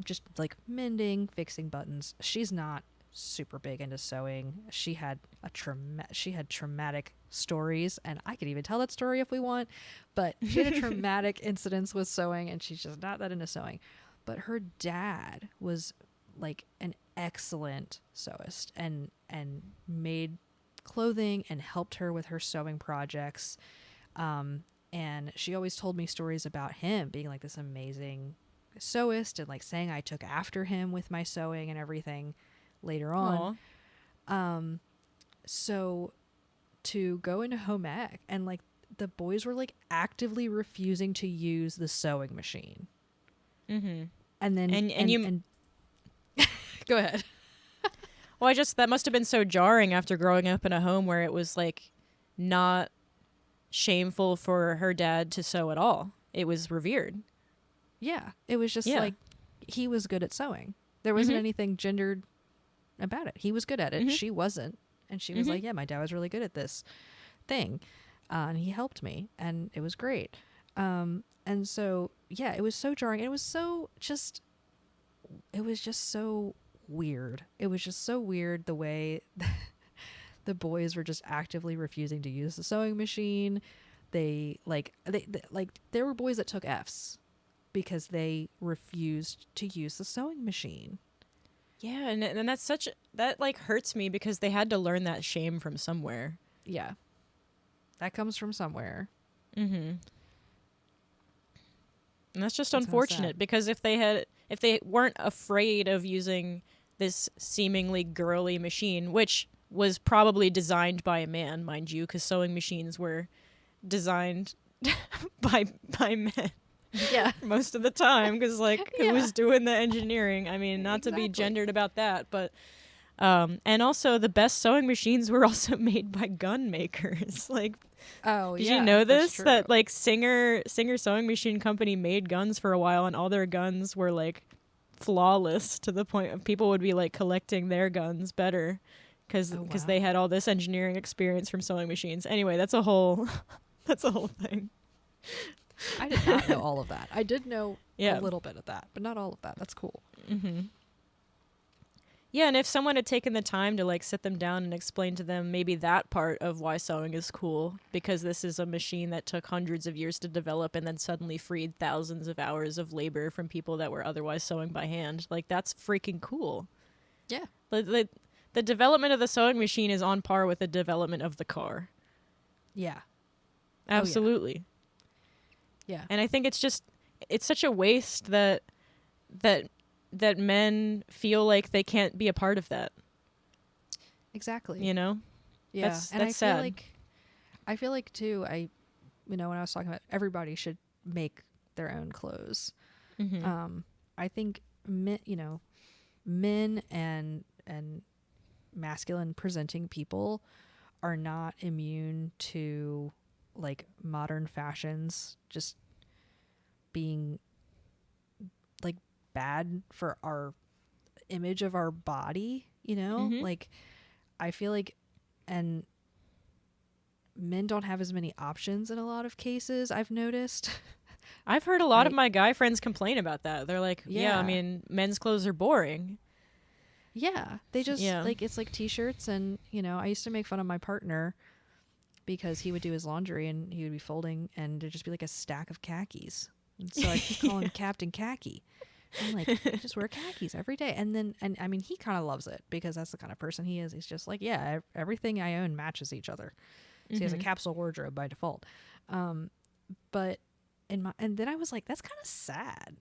S2: Just like mending, fixing buttons. She's not super big into sewing. She had traumatic stories, and I could even tell that story if we want, but she had a traumatic incidents with sewing, and she's just not that into sewing. But her dad was like an excellent sewist and made clothing and helped her with her sewing projects. And she always told me stories about him being like this amazing sewist, and like saying I took after him with my sewing and everything later on. So to go into home ec, and like the boys were like actively refusing to use the sewing machine. And then and go ahead.
S1: Well, that must have been so jarring after growing up in a home where it was like not shameful for her dad to sew at all. It was revered.
S2: Yeah, it was just like he was good at sewing. There wasn't anything gendered about it. He was good at it. She wasn't. And she was like, yeah, my dad was really good at this thing. And he helped me, and it was great. And so, yeah, it was so jarring. It was just so weird. It was just so weird the way the boys were just actively refusing to use the sewing machine. They there were boys that took Fs because they refused to use the sewing machine.
S1: Yeah, and that like hurts me because they had to learn that shame from somewhere.
S2: Yeah. That comes from somewhere.
S1: Mhm. And that's just
S2: That's
S1: unfortunate because if they weren't afraid of using this seemingly girly machine, which was probably designed by a man, mind you, because sewing machines were designed by men
S2: Yeah.
S1: most of the time, because like who
S2: Yeah.
S1: was doing the engineering? I mean, not to be gendered about that, but and also the best sewing machines were also made by gun makers. Like,
S2: Oh,
S1: did
S2: yeah.
S1: you know
S2: That's
S1: this?
S2: true.
S1: That like Singer Sewing Machine Company made guns for a while, and all their guns were like flawless to the point of people would be like collecting their guns better because
S2: Oh, wow.
S1: they had all this engineering experience from sewing machines. Anyway, that's a whole that's a whole thing.
S2: I did not know all of that. I did know
S1: Yeah.
S2: a little bit of that, but not all of that. That's cool.
S1: Mm-hmm. Yeah, and if someone had taken the time to like sit them down and explain to them maybe that part of why sewing is cool, because this is a machine that took hundreds of years to develop and then suddenly freed thousands of hours of labor from people that were otherwise sewing by hand. Like, that's freaking cool.
S2: Yeah.
S1: The development of the sewing machine is on par with the development of the car.
S2: Yeah.
S1: Absolutely.
S2: Yeah.
S1: And I think it's such a waste that men feel like they can't be a part of that.
S2: Exactly.
S1: You know?
S2: Yeah.
S1: That's
S2: I
S1: sad.
S2: I feel like too, when I was talking about everybody should make their own clothes.
S1: Mm-hmm.
S2: I think men and masculine presenting people are not immune to like modern fashions just being like bad for our image of our body,
S1: Mm-hmm.
S2: like I feel like, and men don't have as many options in a lot of cases, I've noticed.
S1: I've heard a lot of my guy friends complain about that. They're like, yeah, I
S2: Yeah.
S1: mean, men's clothes are boring.
S2: Yeah, they just
S1: Yeah.
S2: like, it's like t-shirts, and I used to make fun of my partner because he would do his laundry and he would be folding and there'd just be like a stack of khakis, and so I keep calling him Captain Khaki. I'm like, I just wear khakis every day. And I mean, he kind of loves it because that's the kind of person he is. He's just like, yeah, everything I own matches each other. So he has a capsule wardrobe by default. But and then I was like, that's kind of sad.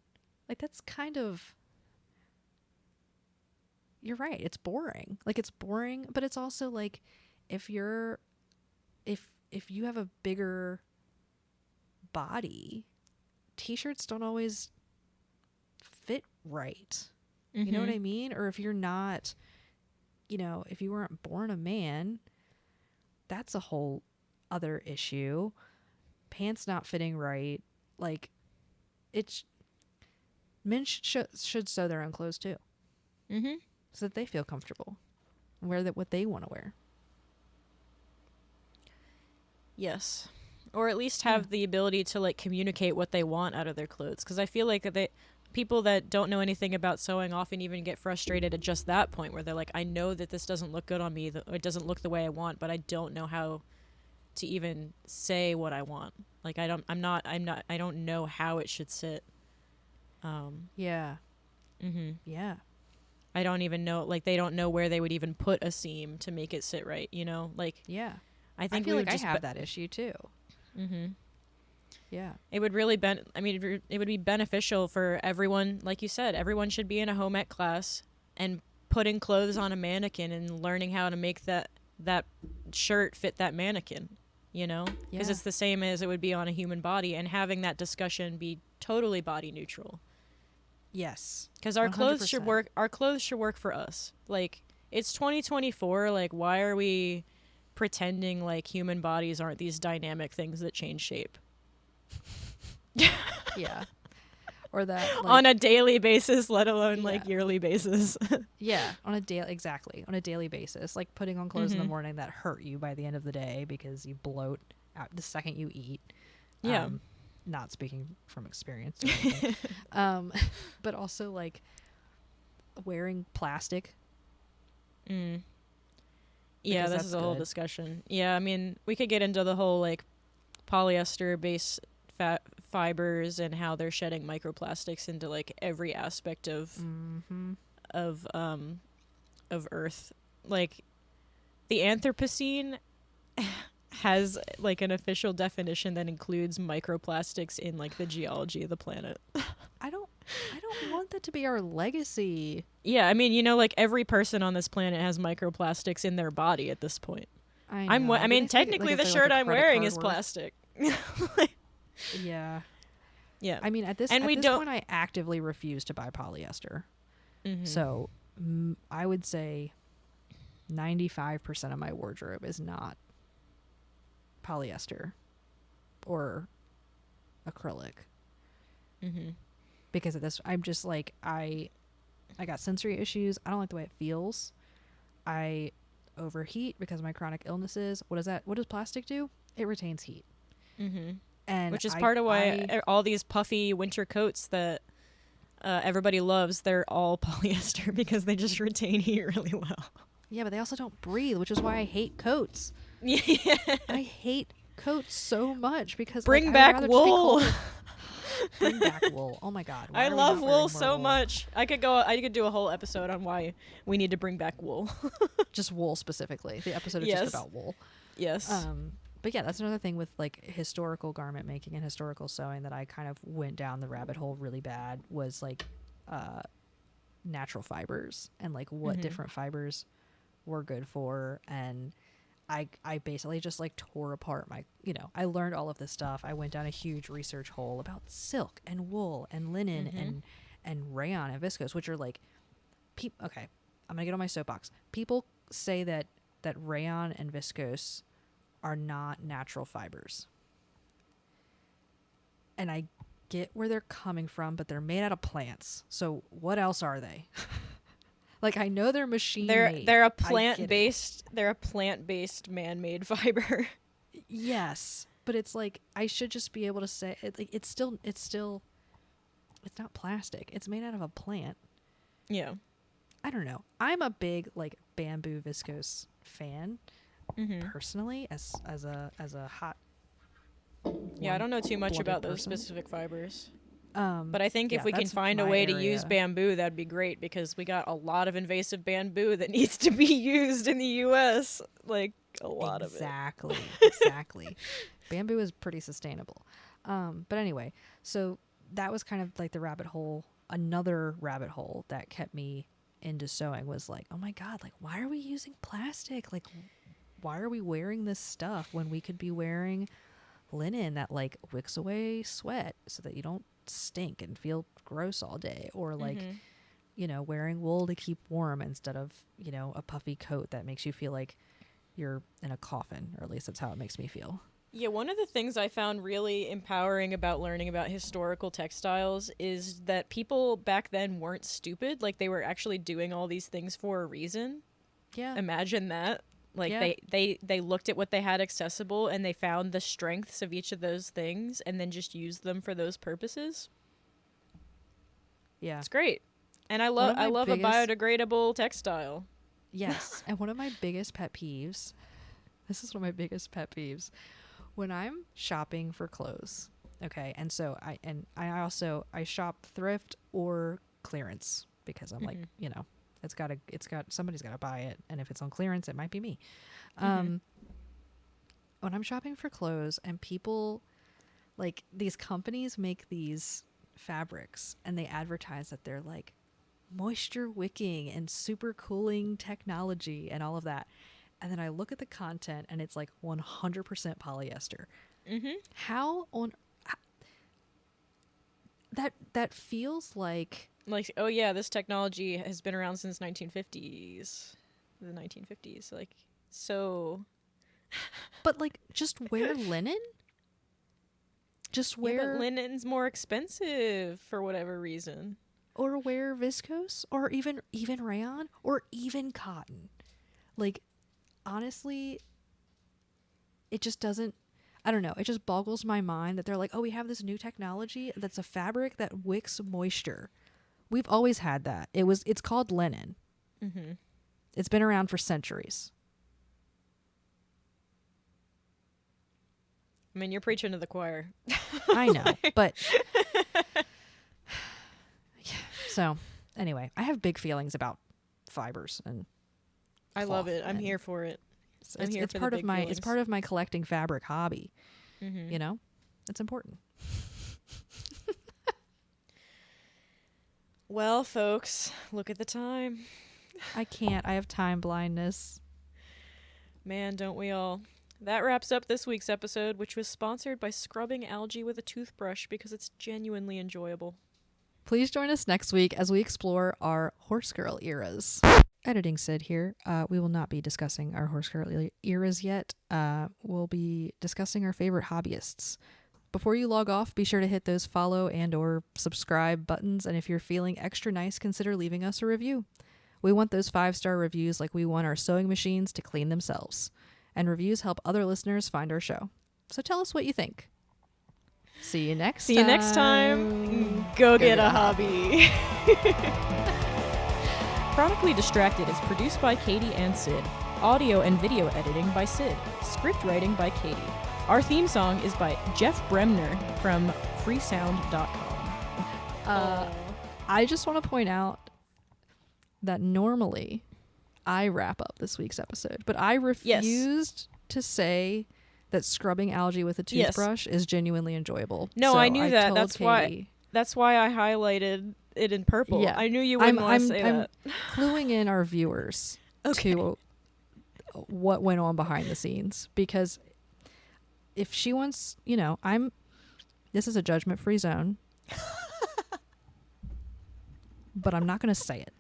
S2: Like, that's kind of, you're right. It's boring. Like, it's boring, but it's also like, if you have a bigger body, t-shirts don't always fit right. You know what I mean? Or if you're not, if you weren't born a man, that's a whole other issue. Pants not fitting right. Like, men should sew their own clothes too.
S1: Mm-hmm.
S2: So that they feel comfortable and wear what they want to wear.
S1: Yes. Or at least have the ability to like communicate what they want out of their clothes. Because I feel like people that don't know anything about sewing often even get frustrated at just that point where they're like, I know that this doesn't look good on me. It doesn't look the way I want, but I don't know how to even say what I want. Like, I don't know how it should sit.
S2: Yeah.
S1: Mm-hmm.
S2: Yeah.
S1: I don't even know, like, they don't know where they would even put a seam to make it sit right, Like,
S2: Yeah.
S1: I think
S2: I feel like I have that issue too.
S1: Mm-hmm.
S2: Yeah.
S1: It would really it would be beneficial for everyone. Like you said, everyone should be in a home ec class and putting clothes on a mannequin and learning how to make that shirt fit that mannequin, because it's the same as it would be on a human body, and having that discussion be totally body neutral.
S2: Yes.
S1: Because our
S2: 100%.
S1: clothes should work. Our clothes should work for us. Like, it's 2024. Like, why are we pretending like human bodies aren't these dynamic things that change shape?
S2: Yeah. Or that, like,
S1: on a daily basis, let alone
S2: Yeah.
S1: like yearly basis.
S2: yeah, on a daily basis, like putting on clothes in the morning that hurt you by the end of the day because you bloat out the second you eat.
S1: Yeah.
S2: not speaking from experience or anything. But also like wearing plastic.
S1: Yeah,
S2: Because
S1: this
S2: that's
S1: is a whole
S2: good.
S1: discussion. Yeah, I mean, we could get into the whole like polyester based fibers and how they're shedding microplastics into like every aspect
S2: Mm-hmm.
S1: of um of Earth. Like the Anthropocene has like an official definition that includes microplastics in like the geology of the planet.
S2: I don't want that to be our legacy.
S1: Yeah, I mean, you know, like every person on this planet has microplastics in their body at this point.
S2: I
S1: I
S2: know.
S1: mean,
S2: They say,
S1: technically,
S2: if
S1: the
S2: they're,
S1: shirt
S2: a
S1: I'm
S2: credit
S1: wearing
S2: card
S1: is
S2: worth.
S1: plastic.
S2: Yeah.
S1: Yeah,
S2: I mean, at this
S1: and we
S2: point,
S1: don't.
S2: I actively refuse to buy polyester.
S1: Mm-hmm.
S2: So I would say 95% of my wardrobe is not polyester or acrylic.
S1: Mm-hmm.
S2: Because of this, I'm just like, I got sensory issues. I don't like the way it feels. I overheat because of my chronic illnesses. What does plastic do? It retains heat.
S1: Mm-hmm.
S2: And
S1: Which is part of why all these puffy winter coats that everybody loves, they're all polyester because they just retain heat really well.
S2: Yeah, but they also don't breathe, which is why I hate coats.
S1: Yeah.
S2: I hate coats so much because
S1: Bring
S2: I would
S1: back
S2: rather just be
S1: wool.
S2: cold. Bring back wool. Oh my god. Why
S1: I
S2: are we
S1: love
S2: not
S1: wool
S2: wearing more
S1: so
S2: wool?
S1: much. I could do a whole episode on why we need to bring back wool.
S2: Just wool specifically. The episode is
S1: Yes.
S2: just about wool.
S1: Yes.
S2: But yeah, that's another thing with like historical garment making and historical sewing that I kind of went down the rabbit hole really bad was like natural fibers and like what different fibers were good for. And I basically just like tore apart my, I learned all of this stuff. I went down a huge research hole about silk and wool and linen and rayon and viscose, which are like, okay, I'm gonna get on my soapbox. People say that rayon and viscose are not natural fibers. And I get where they're coming from, but they're made out of plants. So what else are they? Like, I know they're machine made.
S1: They're a plant-based man-made fiber.
S2: Yes, but it's like I should just be able to say it, like it's not plastic. It's made out of a plant.
S1: Yeah.
S2: I don't know. I'm a big like bamboo viscose fan. Personally, as a hot.
S1: Yeah, I don't know too much about those
S2: person.
S1: specific fibers. But I think if we can
S2: that's
S1: find a
S2: my
S1: way to
S2: area.
S1: use bamboo, that'd be great because we got a lot of invasive bamboo that needs to be used in the U.S. Like a lot of it.
S2: Exactly. Bamboo is pretty sustainable. But anyway, so that was kind of like the rabbit hole. Another rabbit hole that kept me into sewing was like, oh my God, like why are we using plastic? Like why are we wearing this stuff when we could be wearing linen that like wicks away sweat so that you don't stink and feel gross all day, or like wearing wool to keep warm instead of a puffy coat that makes you feel like you're in a coffin, or at least that's how it makes me feel.
S1: Yeah, one of the things I found really empowering about learning about historical textiles is that people back then weren't stupid. Like they were actually doing all these things for a reason.
S2: Yeah.
S1: Imagine that. Like they looked at what they had accessible and they found the strengths of each of those things and then just used them for those purposes.
S2: Yeah.
S1: It's great. And I love a biodegradable textile.
S2: Yes. And one of my biggest pet peeves, this is one of my biggest pet peeves, when I'm shopping for clothes. Okay. And so I shop thrift or clearance because I'm like, somebody's got to buy it. And if it's on clearance, it might be me. When I'm shopping for clothes and people, like these companies make these fabrics and they advertise that they're like moisture wicking and super cooling technology and all of that. And then I look at the content and it's like 100% polyester. How on that feels like
S1: oh yeah, this technology has been around since the 1950s. Like so.
S2: But like just wear linen. Just wear.
S1: Yeah, but linen's more expensive for whatever reason.
S2: Or wear viscose, or even rayon, or even cotton. Like honestly, it just doesn't. I don't know. It just boggles my mind that they're like, oh, we have this new technology that's a fabric that wicks moisture. We've always had that. It's called linen.
S1: Mm-hmm.
S2: It's been around for centuries.
S1: I mean, you're preaching to the choir.
S2: I know, but so anyway, I have big feelings about fibers and
S1: I love it. I'm here for it. I'm here
S2: it's
S1: for
S2: part
S1: the
S2: of
S1: big
S2: my
S1: feelings.
S2: it's part of my collecting fabric hobby.
S1: Mm-hmm.
S2: You know, it's important.
S1: Well, folks, look at the time.
S2: I can't. I have time blindness.
S1: Man, don't we all? That wraps up this week's episode, which was sponsored by scrubbing algae with a toothbrush because it's genuinely enjoyable.
S2: Please join us next week as we explore our horse girl eras. Editing Sid here. We will not be discussing our horse girl eras yet. We'll be discussing our favorite hobbyists. Before you log off, be sure to hit those follow and or subscribe buttons, and if you're feeling extra nice, consider leaving us a review. We want those 5-star reviews like we want our sewing machines to clean themselves. And reviews help other listeners find our show. So tell us what you think. See you next time.
S1: Go get a hobby. Chronically Distracted is produced by Katie and Sid. Audio and video editing by Sid. Script writing by Katie. Our theme song is by Geoff-Bremner from freesound.com.
S2: I just want to point out that normally I wrap up this week's episode, but I refused to say that scrubbing algae with a toothbrush is genuinely enjoyable.
S1: No,
S2: so
S1: I knew that.
S2: told
S1: That's
S2: Katie,
S1: why I highlighted it in purple.
S2: Yeah.
S1: I knew you wouldn't want to say that.
S2: I'm cluing in our viewers to what went on behind the scenes, because if she wants, this is a judgment-free zone, but I'm not going to say it.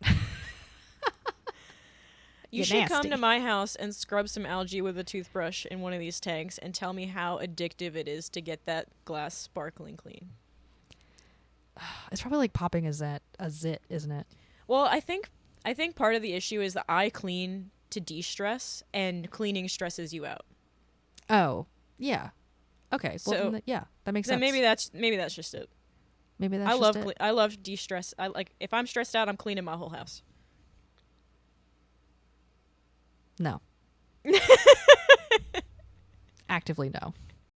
S1: You should come to my house and scrub some algae with a toothbrush in one of these tanks and tell me how addictive it is to get that glass sparkling clean.
S2: It's probably like popping a zit, isn't it?
S1: Well, I think part of the issue is that I clean to de-stress, and cleaning stresses you out.
S2: Oh, yeah. Okay. Well,
S1: So
S2: that makes sense.
S1: Maybe that's just it.
S2: Maybe that's
S1: I love de-stress. If I'm stressed out, I'm cleaning my whole house.
S2: No. Actively no.